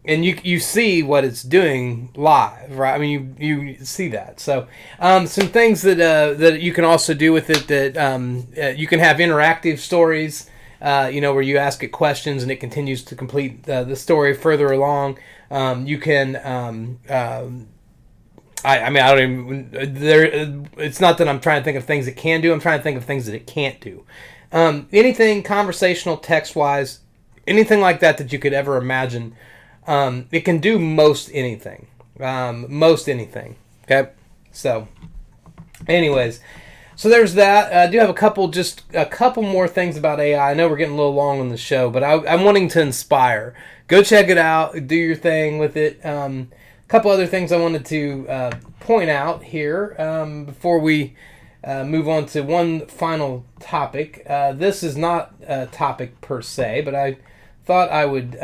and you see what it's doing live, right? I mean, you see that. So, some things that you can also do with it that you can have interactive stories. Where you ask it questions and it continues to complete the story further along. You can, I don't even, it's not that I'm trying to think of things it can do, I'm trying to think of things that it can't do. Anything conversational, text-wise, anything like that you could ever imagine, it can do most anything. Okay? So, anyways, So there's that. I do have just a couple more things about AI. I know we're getting a little long on the show, but I'm wanting to inspire. Go check it out. Do your thing with it. A couple other things I wanted to point out here before we move on to one final topic. This is not a topic per se, but I thought I would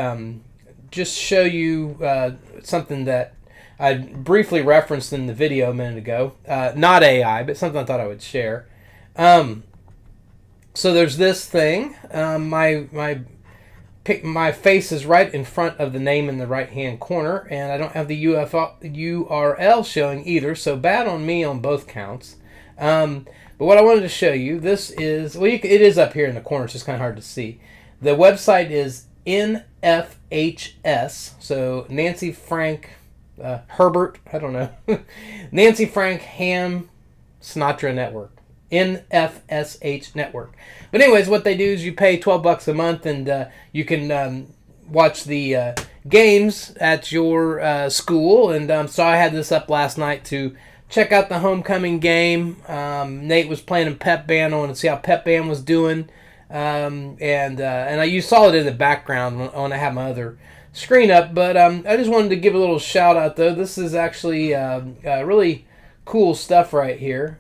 just show you something that I briefly referenced in the video a minute ago. Not AI, but something I thought I would share. So there's this thing. My face is right in front of the name in the right-hand corner, and I don't have the URL showing either, so bad on me on both counts. But what I wanted to show you, this is, well, it is up here in the corner, it's just kind of hard to see. The website is NFHS, so Nancy Frank Herbert, I don't know, Nancy Frank Ham Sinatra Network, NFSH Network. But anyways, what they do is you pay $12 a month, and you can watch the games at your school. And so I had this up last night to check out the homecoming game. Nate was playing in pep band. I wanted to see how pep band was doing. And you saw it in the background when I had my other screen up, but I just wanted to give a little shout out though. This is actually really cool stuff right here.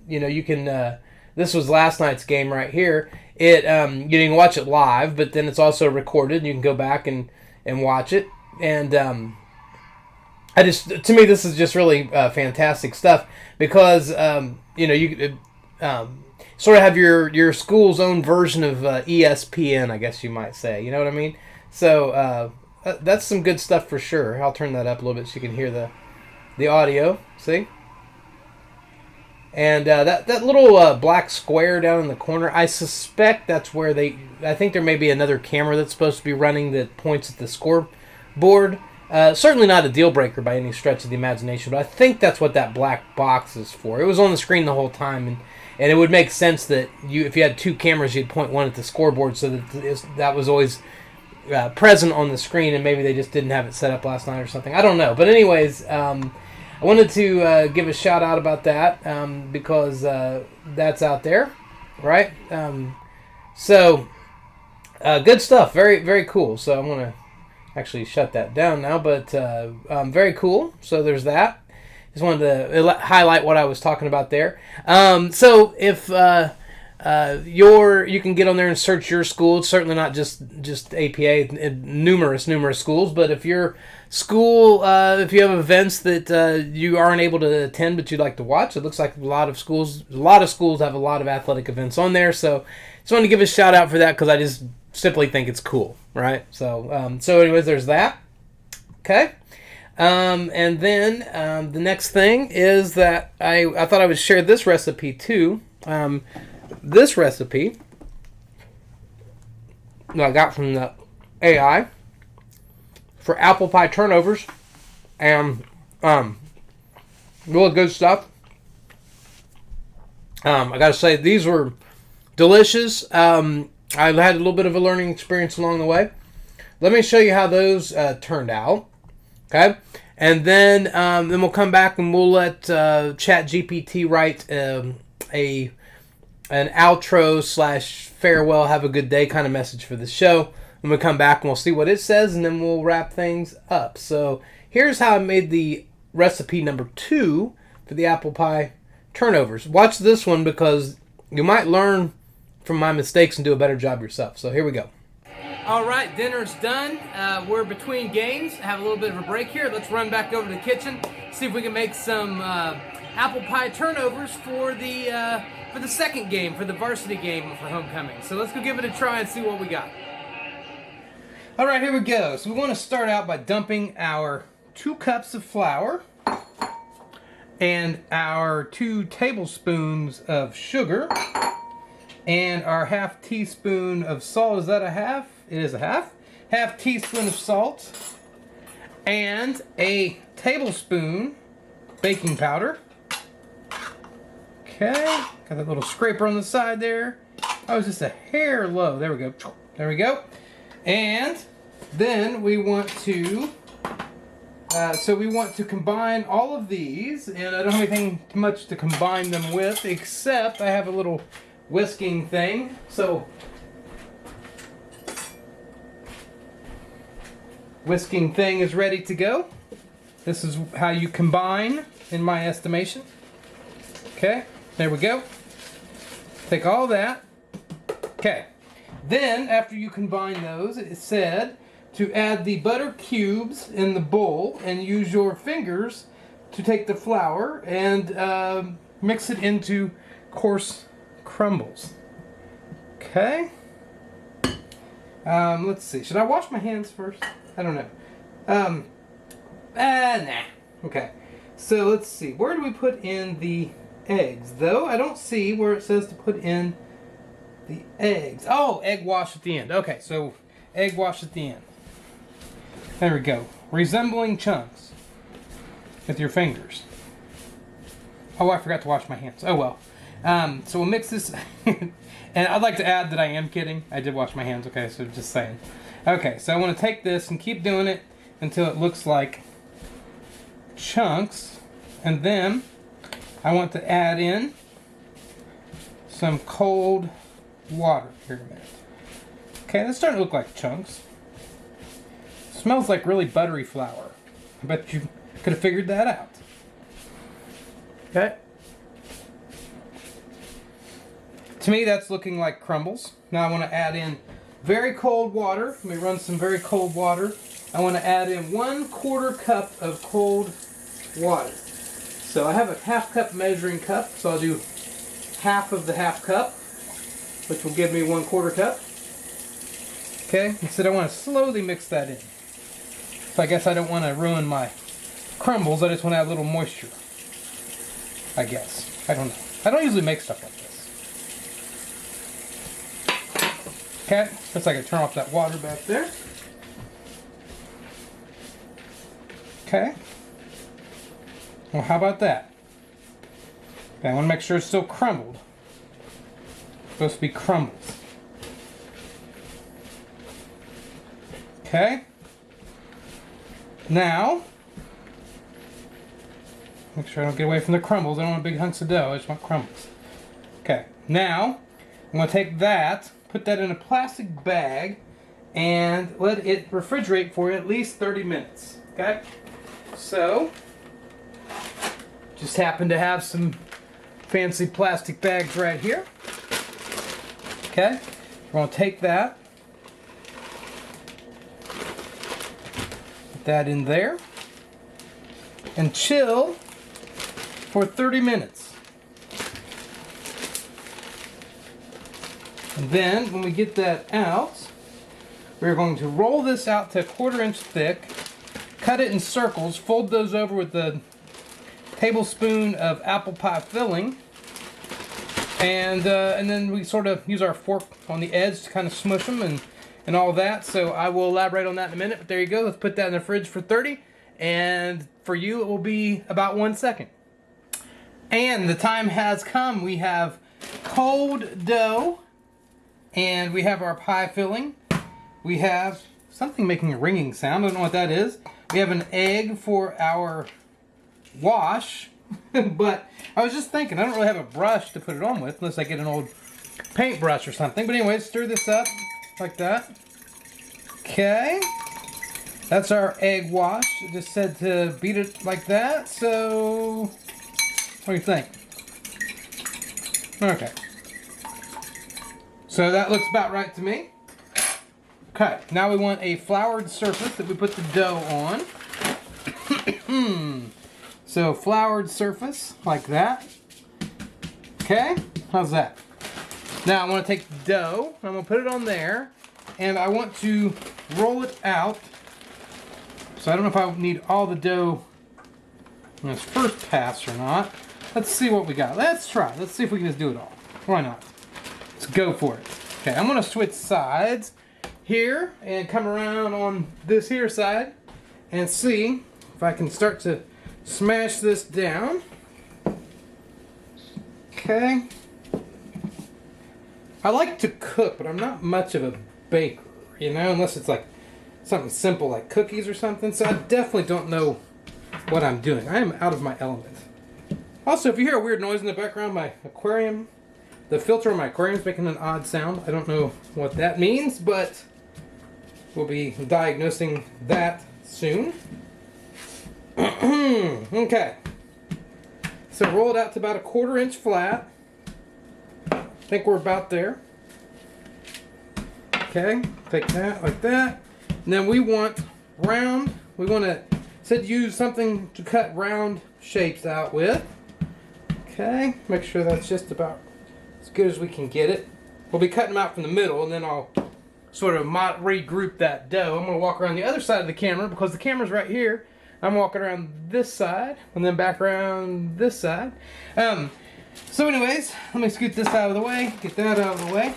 You can this was last night's game right here. You can watch it live, but then it's also recorded and you can go back and watch it. And to me this is just really fantastic stuff, because you sort of have your school's own version of ESPN, I guess you might say. You know what I mean? So that's some good stuff for sure. I'll turn that up a little bit so you can hear the audio. See? And that little black square down in the corner, I suspect that's where I think there may be another camera that's supposed to be running that points at the scoreboard. Certainly not a deal breaker by any stretch of the imagination, but I think that's what that black box is for. It was on the screen the whole time, and it would make sense that if you had two cameras, you'd point one at the scoreboard, so that was always present on the screen, and maybe they just didn't have it set up last night or something. I don't know. But anyways, I wanted to give a shout out about that because that's out there, right? So good stuff. Very, very cool. So I'm going to actually shut that down now, but very cool. So there's that. Just wanted to highlight what I was talking about there. So if you can get on there and search your school. It's certainly not just APA, numerous schools, but if your school, if you have events that you aren't able to attend but you'd like to watch, it looks like a lot of schools have a lot of athletic events on there. So just wanted to give a shout out for that because I just simply think it's cool, right? So anyways, there's that. Okay. And then the next thing is that I thought I would share this recipe too. This recipe that I got from the AI for apple pie turnovers, and really good stuff. I gotta say, these were delicious. I've had a little bit of a learning experience along the way. Let me show you how those turned out. Okay, and then we'll come back and we'll let Chat GPT write an outro / farewell, have a good day kind of message for the show. Then we'll come back and we'll see what it says, and then we'll wrap things up. So here's how I made the recipe number 2 for the apple pie turnovers. Watch this one because you might learn from my mistakes and do a better job yourself. So here we go. All right, dinner's done. We're between games. Have a little bit of a break here. Let's run back over to the kitchen, see if we can make some apple pie turnovers for the second game, for the varsity game for homecoming. So let's go give it a try and see what we got. All right, here we go. So we want to start out by dumping our 2 cups of flour and our 2 tablespoons of sugar and our ½ teaspoon of salt. Is that a half? It is a half. ½ teaspoon of salt and a tablespoon baking powder. Okay, got that little scraper on the side there. I was just a hair low. There we go. There we go. And then we want to So we want to combine all of these, and I don't have anything much to combine them with, except I have a little whisking thing. So, whisking thing is ready to go. This is how you combine, in my estimation. Okay, there we go. Take all that. Okay, then after you combine those, it said to add the butter cubes in the bowl and use your fingers to take the flour and mix it into coarse crumbles. Okay. Let's see. Should I wash my hands first? I don't know. Nah. Okay. So let's see. Where do we put in the eggs? Though I don't see where it says to put in the eggs. Oh, egg wash at the end. Okay, so egg wash at the end. There we go. Resembling chunks with your fingers. Oh, I forgot to wash my hands. Oh well. So we'll mix this. And I'd like to add that I am kidding. I did wash my hands. Okay, so just saying. Okay, so I want to take this and keep doing it until it looks like chunks. And then I want to add in some cold water. Here in a minute. Okay, that's starting to look like chunks. Smells like really buttery flour. I bet you could have figured that out. Okay. To me, that's looking like crumbles. Now I want to add in very cold water. Let me run some very cold water. I want to add in 1/4 cup of cold water. So I have a 1/2 cup measuring cup, so I'll do half of the 1/2 cup, which will give me 1/4 cup. Okay, instead I want to slowly mix that in. So I guess I don't want to ruin my crumbles. I just want to add a little moisture. I guess. I don't know. I don't usually make stuff like this. Okay. Looks like I turn off that water back there. Okay. Well, how about that? Okay, I want to make sure it's still crumbled. It's supposed to be crumbles. Okay. Now, make sure I don't get away from the crumbles. I don't want big hunks of dough. I just want crumbles. Okay. Now, I'm going to take that, put that in a plastic bag, and let it refrigerate for at least 30 minutes. Okay? So, just happen to have some fancy plastic bags right here. Okay? We're going to take that, put that in there, and chill for 30 minutes. And then, when we get that out, we're going to roll this out to 1/4 inch thick, cut it in circles, fold those over with a tablespoon of apple pie filling, and then we sort of use our fork on the edge to kind of smush them and all that. So I will elaborate on that in a minute, but there you go. Let's put that in the fridge for 30, and for you it will be about 1 second. And the time has come. We have cold dough, and we have our pie filling. We have something making a ringing sound. I don't know what that is. We have an egg for our wash. But I was just thinking, I don't really have a brush to put it on with, unless I get an old paintbrush or something. But anyway, stir this up like that. Okay. That's our egg wash. It just said to beat it like that. So, what do you think? Okay. So that looks about right to me. Okay, now we want a floured surface that we put the dough on. So floured surface, like that. Okay, how's that? Now I want to take the dough, I'm going to put it on there, and I want to roll it out. So I don't know if I need all the dough in this first pass or not. Let's see what we got. Let's try. Let's see if we can just do it all. Why not? Let's go for it. Okay, I'm going to switch sides here and come around on this here side and see if I can start to smash this down. Okay. I like to cook, but I'm not much of a baker, you know, unless it's like something simple like cookies or something. So I definitely don't know what I'm doing. I am out of my element. Also, if you hear a weird noise in the background, my aquarium, the filter on my aquarium is making an odd sound. I don't know what that means, but we'll be diagnosing that soon. Okay. So roll it out to about a 1/4 inch flat. I think we're about there. Okay, take that like that. And then we want round. We want to use something to cut round shapes out with. Okay, make sure that's just about as good as we can get it. We'll be cutting them out from the middle, and then I'll sort of regroup that dough. I'm going to walk around the other side of the camera because the camera's right here. I'm walking around this side and then back around this side. So anyways, let me scoot this out of the way, get that out of the way.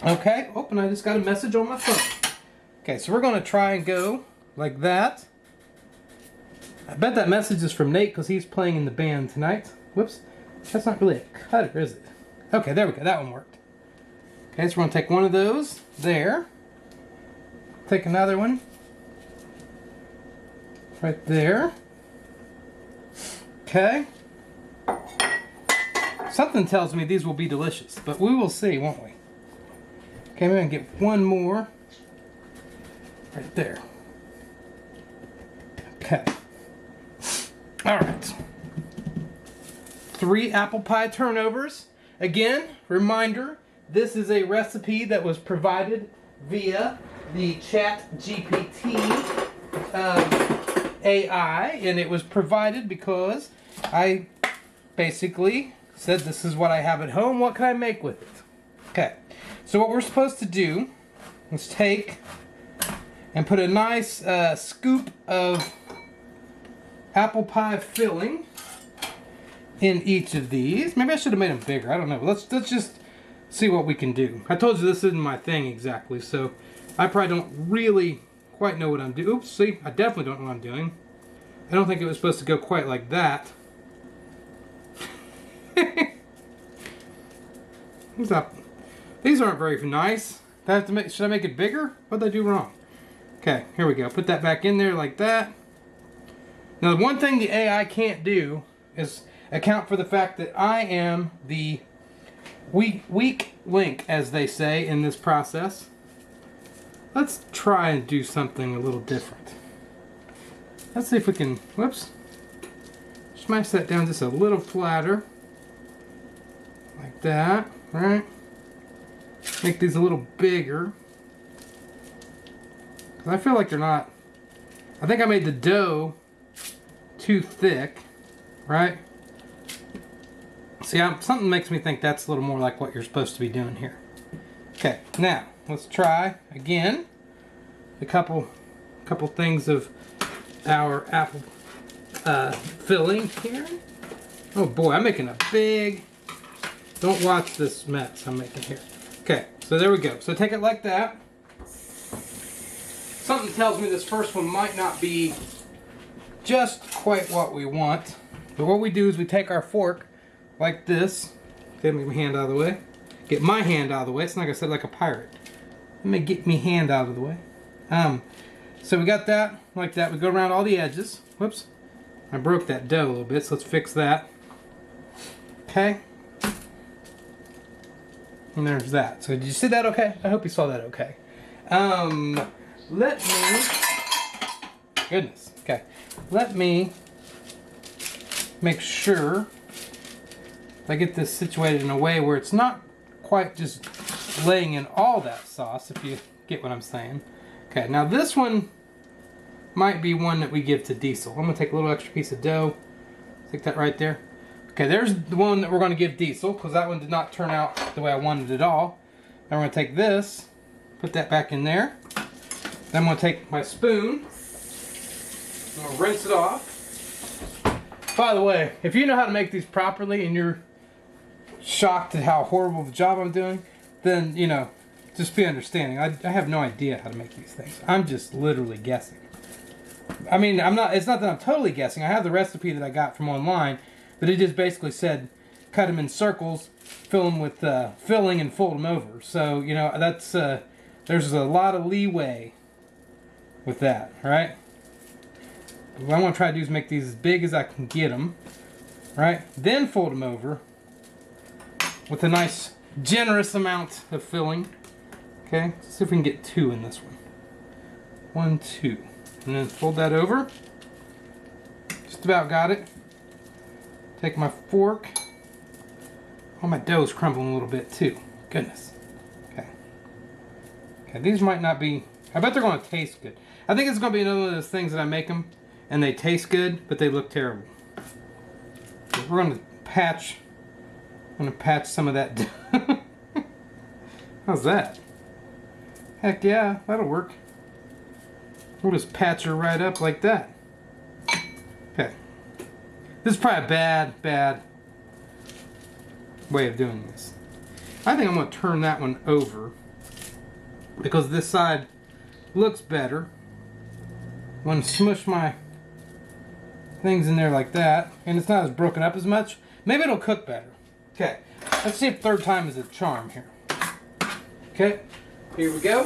Okay, oh, and I just got a message on my phone. Okay, so we're going to try and go like that. I bet that message is from Nate because he's playing in the band tonight. Whoops, that's not really a cutter, is it? Okay, there we go, that one worked. Okay, so we're going to take one of those there. Take another one. Right there. Okay. Something tells me these will be delicious, but we will see, won't we? Okay, I'm going to get one more. Right there. Okay. Alright. 3 apple pie turnovers. Again, reminder, this is a recipe that was provided via the Chat GPT AI, and it was provided because I basically said this is what I have at home, what can I make with it? Okay, so what we're supposed to do is take and put a nice scoop of apple pie filling in each of these. Maybe I should have made them bigger, I don't know. Let's just see what we can do. I told you this isn't my thing exactly, so I probably don't really quite know what I'm doing. Oops, see, I definitely don't know what I'm doing. I don't think it was supposed to go quite like that. These aren't very nice. Should I make it bigger? What did I do wrong? Okay, here we go. Put that back in there like that. Now, the one thing the AI can't do is account for the fact that I am the weak link, as they say, in this process. Let's try and do something a little different. Let's see if we can, whoops, smash that down just a little flatter. Like that, right? Make these a little bigger. Because I feel like they're not, I think I made the dough too thick, right? See, something makes me think that's a little more like what you're supposed to be doing here. Okay, now let's try again a couple things of our apple filling here. Oh boy, I'm making a big. Don't watch this mess I'm making here. Okay, so there we go. So take it like that. Something tells me this first one might not be just quite what we want. But what we do is we take our fork like this. Get my hand out of the way. Get my hand out of the way. It's like I said, like a pirate. Let me get me hand out of the way. So we got that like that. We go around all the edges. Whoops. I broke that dough a little bit, so let's fix that. Okay. And there's that. So did you see that okay? I hope you saw that okay. Let me... Goodness. Okay. Let me make sure I get this situated in a way where it's not quite just laying in all that sauce, if you get what I'm saying. Okay, now this one might be one that we give to Diesel. I'm going to take a little extra piece of dough. Stick that right there. Okay, there's the one that we're going to give Diesel, because that one did not turn out the way I wanted it all. Now we're going to take this, put that back in there. Then I'm going to take my spoon, I'm going to rinse it off. By the way, if you know how to make these properly and you're shocked at how horrible of a job I'm doing, then, you know, just be understanding. I have no idea how to make these things. I'm just literally guessing. I mean, it's not that I'm totally guessing. I have the recipe that I got from online, but it just basically said cut them in circles, fill them with filling, and fold them over. So, you know, that's there's a lot of leeway with that, right? What I want to try to do is make these as big as I can get them, right? Then fold them over with a nice generous amount of filling. Okay, let's see if we can get 2 in this one. 1, 2. And then fold that over. Just about got it. Take my fork. Oh, my dough's crumbling a little bit too. Goodness. Okay. Okay, these might not be... I bet they're going to taste good. I think it's going to be another one of those things that I make them and they taste good, but they look terrible. So we're going to patch... I'm going to patch some of that. How's that? Heck yeah, that'll work. We'll just patch her right up like that. Okay. This is probably a bad way of doing this. I think I'm going to turn that one over because this side looks better. I'm going to smush my things in there like that, and it's not as broken up as much. Maybe it'll cook better. Okay, let's see if third time is a charm here. Okay, here we go.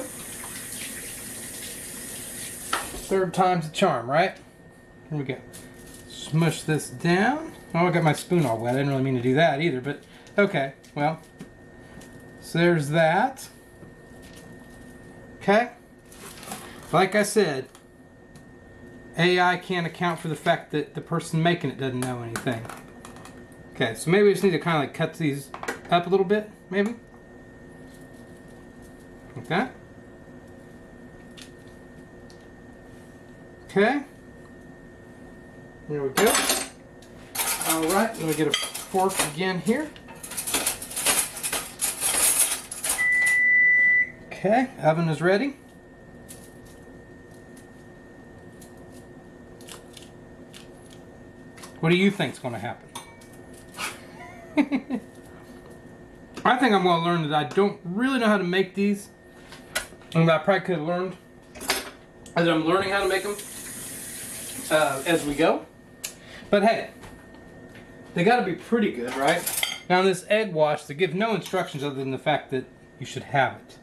Third time's a charm, right? Here we go. Smush this down. Oh, I got my spoon all wet. I didn't really mean to do that either, but okay, well. So there's that. Okay. Like I said, AI can't account for the fact that the person making it doesn't know anything. Okay, so maybe we just need to kind of like cut these up a little bit, maybe. Like that. Okay. There we go. Alright, let me get a fork again here. Okay, oven is ready. What do you think's going to happen? I think I'm going to learn that I don't really know how to make these. And I probably could have learned as I'm learning how to make them as we go. But hey, they got to be pretty good, right? Now this egg wash, they give no instructions other than the fact that you should have it.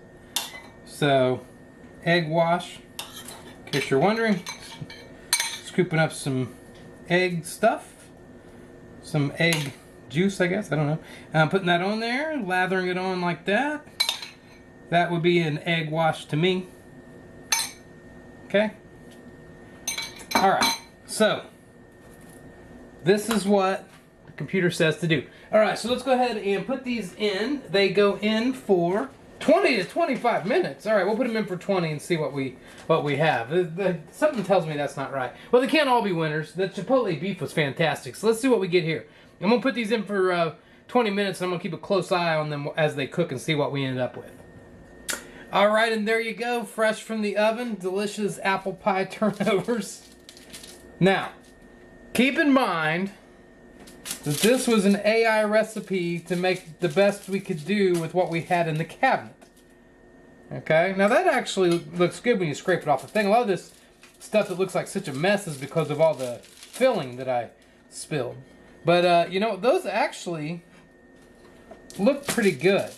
So, egg wash, in case you're wondering, scooping up some egg stuff, some egg juice, I guess, I don't know. I'm putting that on there, lathering it on like that. That would be an egg wash to me. Okay? Alright, so this is what the computer says to do. Alright, so let's go ahead and put these in. They go in for 20 to 25 minutes. Alright, we'll put them in for 20 and see what we have. Something tells me that's not right. Well, they can't all be winners. The Chipotle beef was fantastic, so let's see what we get here. I'm going to put these in for 20 minutes, and I'm going to keep a close eye on them as they cook and see what we ended up with. Alright, and there you go, fresh from the oven, delicious apple pie turnovers. Now, keep in mind that this was an AI recipe to make the best we could do with what we had in the cabinet. Okay, now that actually looks good when you scrape it off the thing. A lot of this stuff that looks like such a mess is because of all the filling that I spilled. But, you know, those actually look pretty good.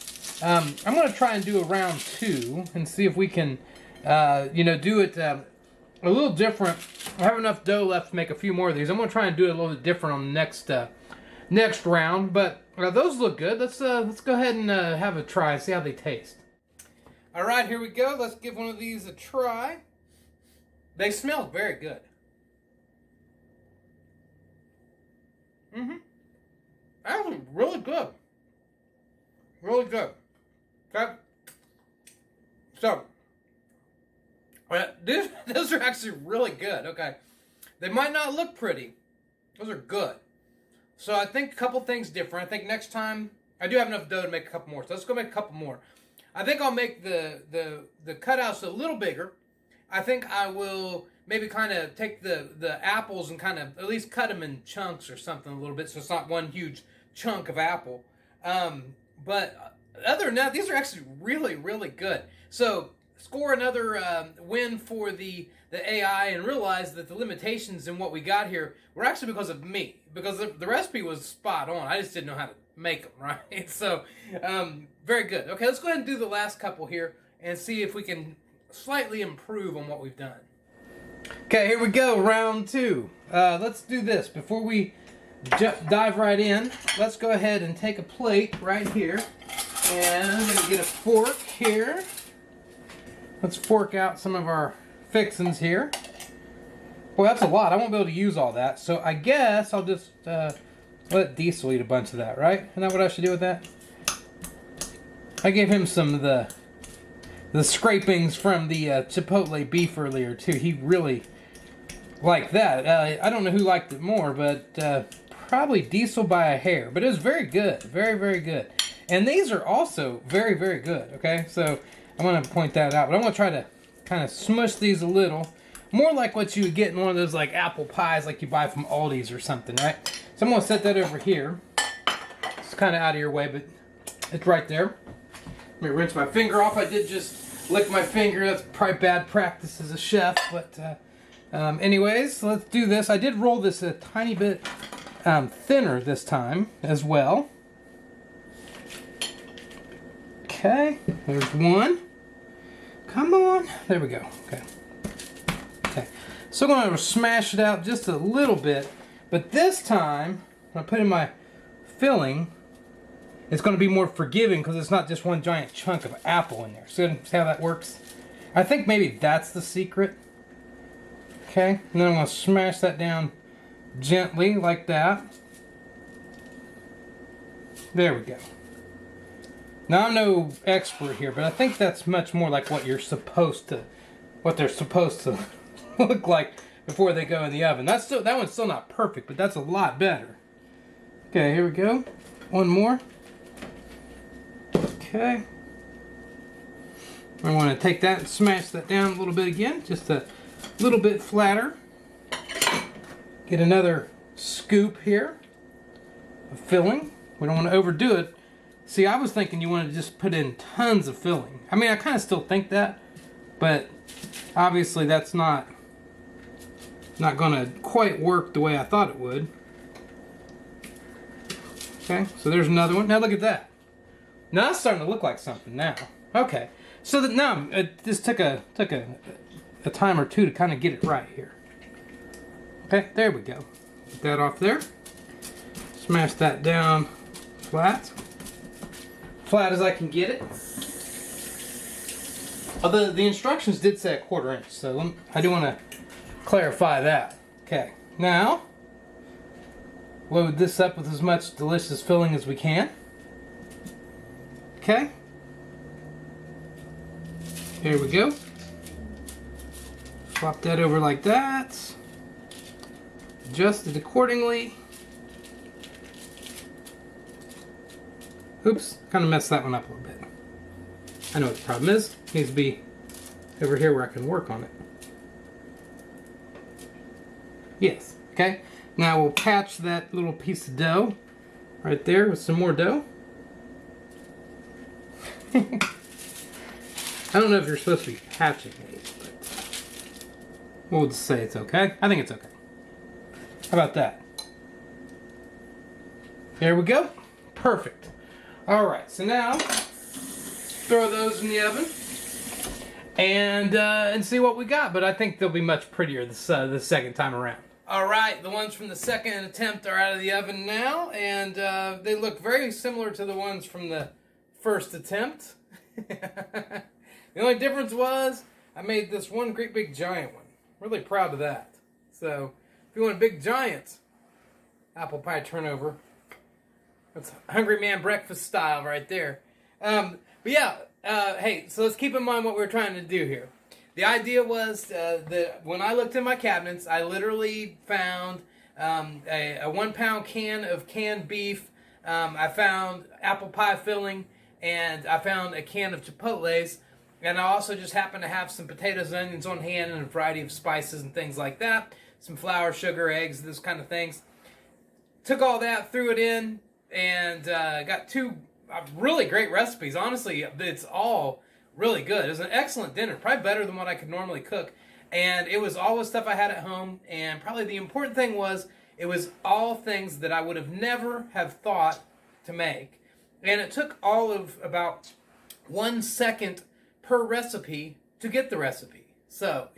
I'm going to try and do a round 2 and see if we can, you know, do it a little different. I have enough dough left to make a few more of these. I'm going to try and do it a little bit different on the next round. But those look good. Let's go ahead and have a try, see how they taste. All right, here we go. Let's give one of these a try. They smell very good. Actually, really good. Really good. Okay. So, those are actually really good. Okay. They might not look pretty. Those are good. So I think a couple things different. I think next time, I do have enough dough to make a couple more. So let's go make a couple more. I think I'll make the cutouts a little bigger. I think I will maybe kind of take the apples and kind of at least cut them in chunks or something a little bit so it's not one huge chunk of apple. But other than that, these are actually really, really good. So score another win for the AI and realize that the limitations in what we got here were actually because of me. Because the recipe was spot on. I just didn't know how to make them, right? So, very good. Okay, let's go ahead and do the last couple here. and see if we can slightly improve on what we've done. Okay, here we go, round 2. Let's do this. Before we dive right in, let's go ahead and take a plate right here. And I'm going to get a fork here. Let's fork out some of our fixings here. Boy, that's a lot. I won't be able to use all that. So I guess I'll just let Diesel eat a bunch of that, right? Isn't that what I should do with that? I gave him some of the scrapings from the Chipotle beef earlier, too. He really liked that. I don't know who liked it more, but probably Diesel by a hair. But it was very good. Very, very good. And these are also very, very good, okay? So I'm going to point that out. But I'm going to try to kind of smush these a little. More like what you would get in one of those like apple pies like you buy from Aldi's or something, right? So I'm going to set that over here. It's kind of out of your way, but it's right there. Let me rinse my finger off. I did just lick my finger. That's probably bad practice as a chef. But anyways, let's do this. I did roll this a tiny bit thinner this time as well. Okay, there's one. Come on. There we go. Okay. Okay. So I'm going to smash it out just a little bit. But this time, when I put in my filling, it's going to be more forgiving because it's not just one giant chunk of apple in there. See how that works? I think maybe that's the secret. Okay. And then I'm going to smash that down gently like that. There we go. Now I'm no expert here, but I think that's much more like what they're supposed to look like before they go in the oven. That one's still not perfect, but that's a lot better. Okay, here we go. One more. Okay. I want to take that and smash that down a little bit again, just a little bit flatter. Get another scoop here of filling. We don't want to overdo it. See, I was thinking you want to just put in tons of filling. I mean, I kind of still think that, but obviously that's not going to quite work the way I thought it would. Okay, so there's another one. Now look at that. Now that's starting to look like something now. Okay, so that now it just took a time or two to kind of get it right here. Okay, there we go. Get that off there. Smash that down flat as I can get it. Although the instructions did say 1/4 inch, so I do want to clarify that. Okay, now load this up with as much delicious filling as we can. Okay, here we go. Flop that over like that. Adjust it accordingly. Oops, kind of messed that one up a little bit. I know what the problem is. It needs to be over here where I can work on it. Yes, okay. Now we'll patch that little piece of dough right there with some more dough. I don't know if you're supposed to be patching these, but we'll just say it's okay. I think it's okay. How about that? There we go. Perfect. Alright, so now throw those in the oven and see what we got. But I think they'll be much prettier the second time around. Alright, the ones from the second attempt are out of the oven now, and they look very similar to the ones from the first attempt. The only difference was I made this one great big giant one. Really proud of that. So if you want a big giant apple pie turnover, that's Hungry Man breakfast style right there. But yeah, hey, so let's keep in mind what we're trying to do here. The idea was that when I looked in my cabinets, I literally found a 1 pound can of canned beef. I found apple pie filling, and I found a can of Chipotles. And I also just happened to have some potatoes and onions on hand and a variety of spices and things like that. Some flour, sugar, eggs, those kind of things. Took all that, threw it in, and got 2 really great recipes. Honestly, it's all really good. It was an excellent dinner, probably better than what I could normally cook. And it was all the stuff I had at home, and probably the important thing was it was all things that I would have never have thought to make. And it took all of about 1 second per recipe to get the recipe. So,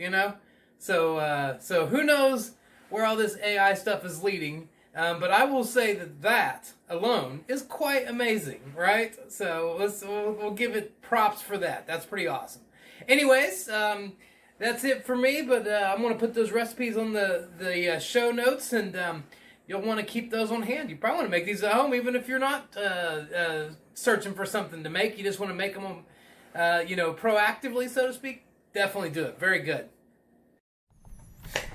so who knows where all this AI stuff is leading. But I will say that alone is quite amazing, right? So we'll give it props for that. That's pretty awesome. Anyways, that's it for me. But I'm going to put those recipes on the show notes, and you'll want to keep those on hand. You probably want to make these at home, even if you're not searching for something to make. You just want to make them, proactively, so to speak. Definitely do it. Very good.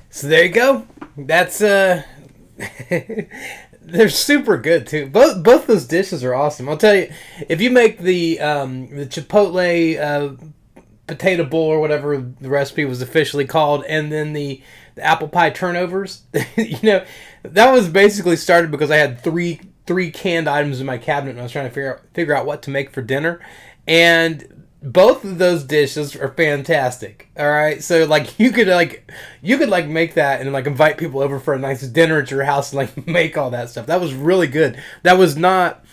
So there you go. That's they're super good too. Both those dishes are awesome. I'll tell you, if you make the Chipotle potato bowl or whatever the recipe was officially called, and then the apple pie turnovers, that was basically started because I had three canned items in my cabinet and I was trying to figure out what to make for dinner, and both of those dishes are fantastic. All right, so you could make that and invite people over for a nice dinner at your house and make all that stuff. That was really good. That was not.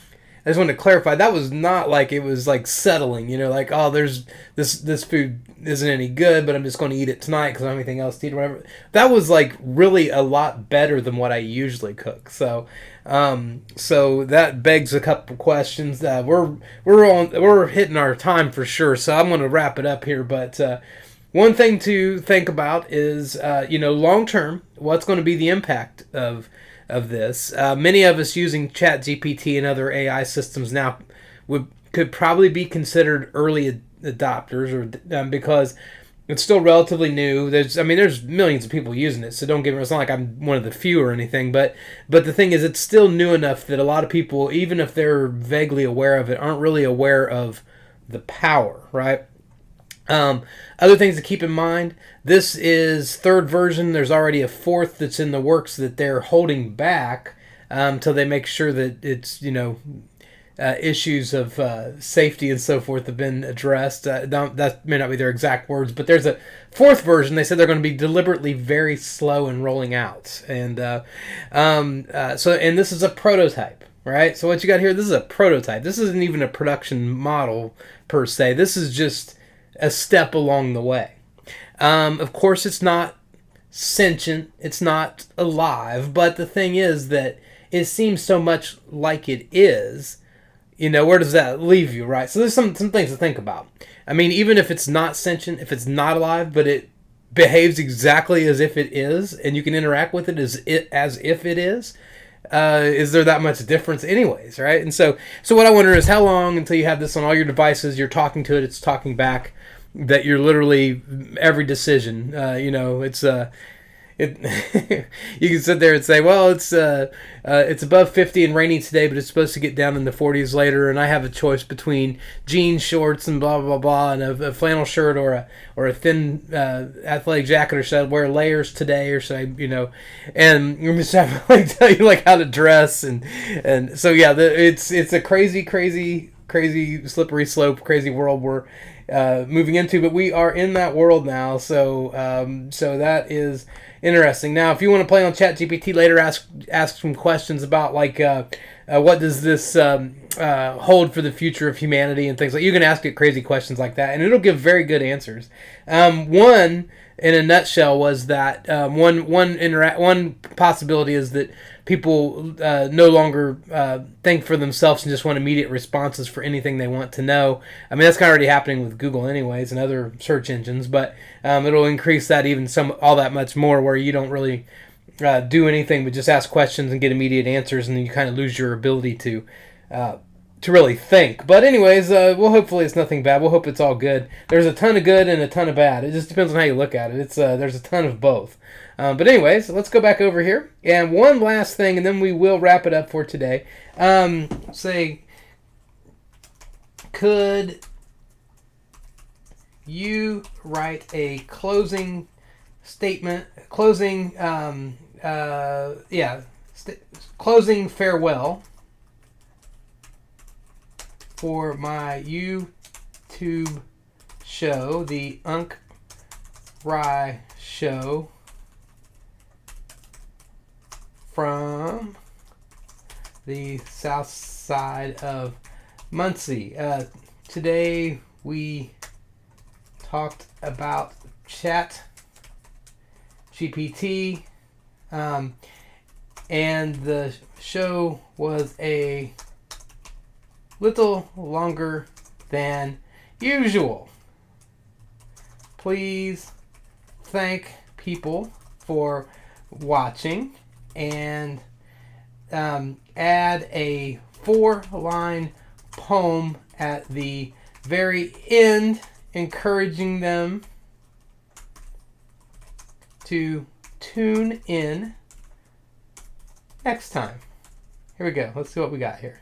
I just wanted to clarify. That was not it was settling. Oh, there's this food isn't any good, but I'm just going to eat it tonight because I don't have anything else to eat or whatever. That was really a lot better than what I usually cook. So that begs a couple questions. We're hitting our time for sure. So I'm going to wrap it up here. But one thing to think about is long term, what's going to be the impact of this. Many of us using Chat GPT and other AI systems now could probably be considered early adopters, or because it's still relatively new. There's millions of people using it, so don't get me wrong. It's not like I'm one of the few or anything, but the thing is, it's still new enough that a lot of people, even if they're vaguely aware of it, aren't really aware of the power, right? Other things to keep in mind, this is third version. There's already a fourth that's in the works that they're holding back till they make sure that it's, issues of safety and so forth have been addressed. That may not be their exact words, but there's a fourth version. They said they're going to be deliberately very slow in rolling out. And and this is a prototype, right? So what you got here, this is a prototype. This isn't even a production model per se. This is just a step along the way. Of course, it's not sentient, it's not alive, but the thing is that it seems so much like it is. Where does that leave you, right? So there's some things to think about. Even if it's not sentient, if it's not alive, but it behaves exactly as if it is, and you can interact with it as if it is there that much difference anyways, right? And so what I wonder is how long until you have this on all your devices, you're talking to it, it's talking back, that you're literally every decision, it's you can sit there and say, well, it's above 50 and rainy today, but it's supposed to get down in the 40s later, and I have a choice between jeans, shorts, and blah blah blah, and a flannel shirt or a thin athletic jacket, or should I wear layers today, or should I, and I'm just have to tell you how to dress, and so yeah, it's a crazy slippery slope, crazy world we're moving into, but we are in that world now, so that is interesting. Now, if you want to play on Chat GPT later, ask some questions about what does this hold for the future of humanity and things like. You can ask it crazy questions like that, and it'll give very good answers. One, in a nutshell, was that one possibility is that people no longer think for themselves and just want immediate responses for anything they want to know. That's kind of already happening with Google anyways and other search engines, but it'll increase that even all that much more, where you don't really do anything but just ask questions and get immediate answers, and then you kind of lose your ability to really think. But anyways, hopefully it's nothing bad. We'll hope it's all good. There's a ton of good and a ton of bad. It just depends on how you look at it. There's a ton of both. But anyways, let's go back over here. And one last thing, and then we will wrap it up for today. Could you write a closing statement, closing farewell for my YouTube show, the Unc Ry Show, from the south side of Muncie. Today we talked about Chat GPT, and the show was a little longer than usual. Please thank people for watching and add a 4-line poem at the very end, encouraging them to tune in next time. Here we go. Let's see what we got here.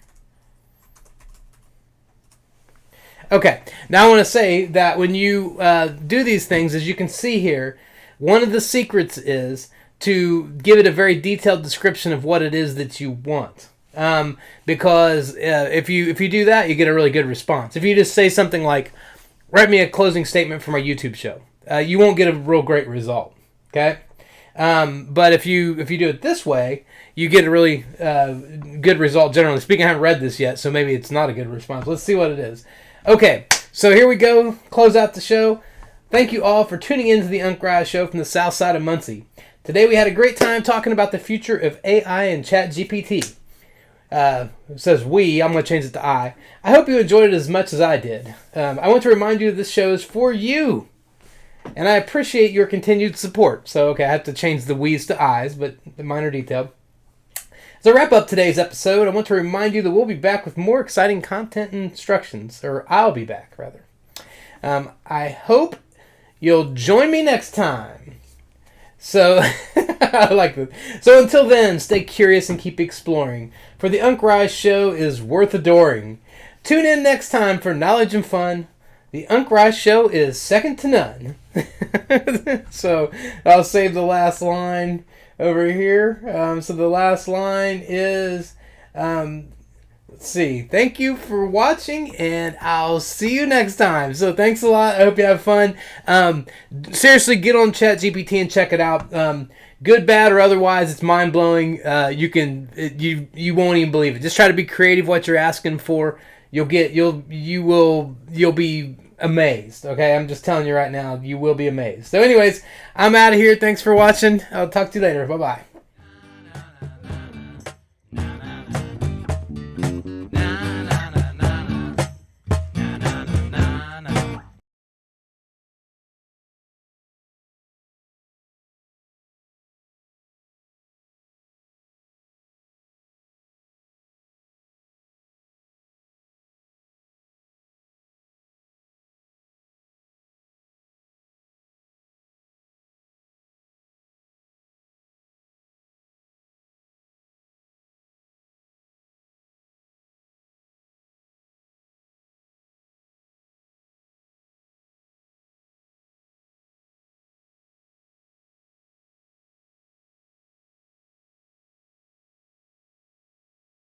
Okay, now I want to say that when you do these things, as you can see here, one of the secrets is to give it a very detailed description of what it is that you want. Because if you do that, you get a really good response. If you just say something like, write me a closing statement for my YouTube show, you won't get a real great result. Okay? But if you do it this way, you get a really good result, generally speaking. I haven't read this yet, so maybe it's not a good response. Let's see what it is. Okay, so here we go. Close out the show. Thank you all for tuning in to the Unc Ry Show from the south side of Muncie. Today we had a great time talking about the future of AI and Chat GPT. It says we. I'm going to change it to I. I hope you enjoyed it as much as I did. I want to remind you this show is for you. And I appreciate your continued support. So, okay, I have to change the we's to I's, but the minor detail. As I wrap up today's episode, I want to remind you that we'll be back with more exciting content and instructions. Or I'll be back, rather. I hope you'll join me next time. So, I like this. So until then, stay curious and keep exploring. For the Unc Ry Show is worth adoring. Tune in next time for knowledge and fun. The Unc Ry Show is second to none. So I'll save the last line over here. So the last line is, let's see. Thank you for watching, and I'll see you next time. So thanks a lot. I hope you have fun. Seriously, get on Chat GPT and check it out. Good, bad, or otherwise, it's mind blowing. You won't even believe it. Just try to be creative. What you're asking for, you'll be amazed. Okay, I'm just telling you right now, you will be amazed. So anyways, I'm out of here. Thanks for watching. I'll talk to you later. Bye bye.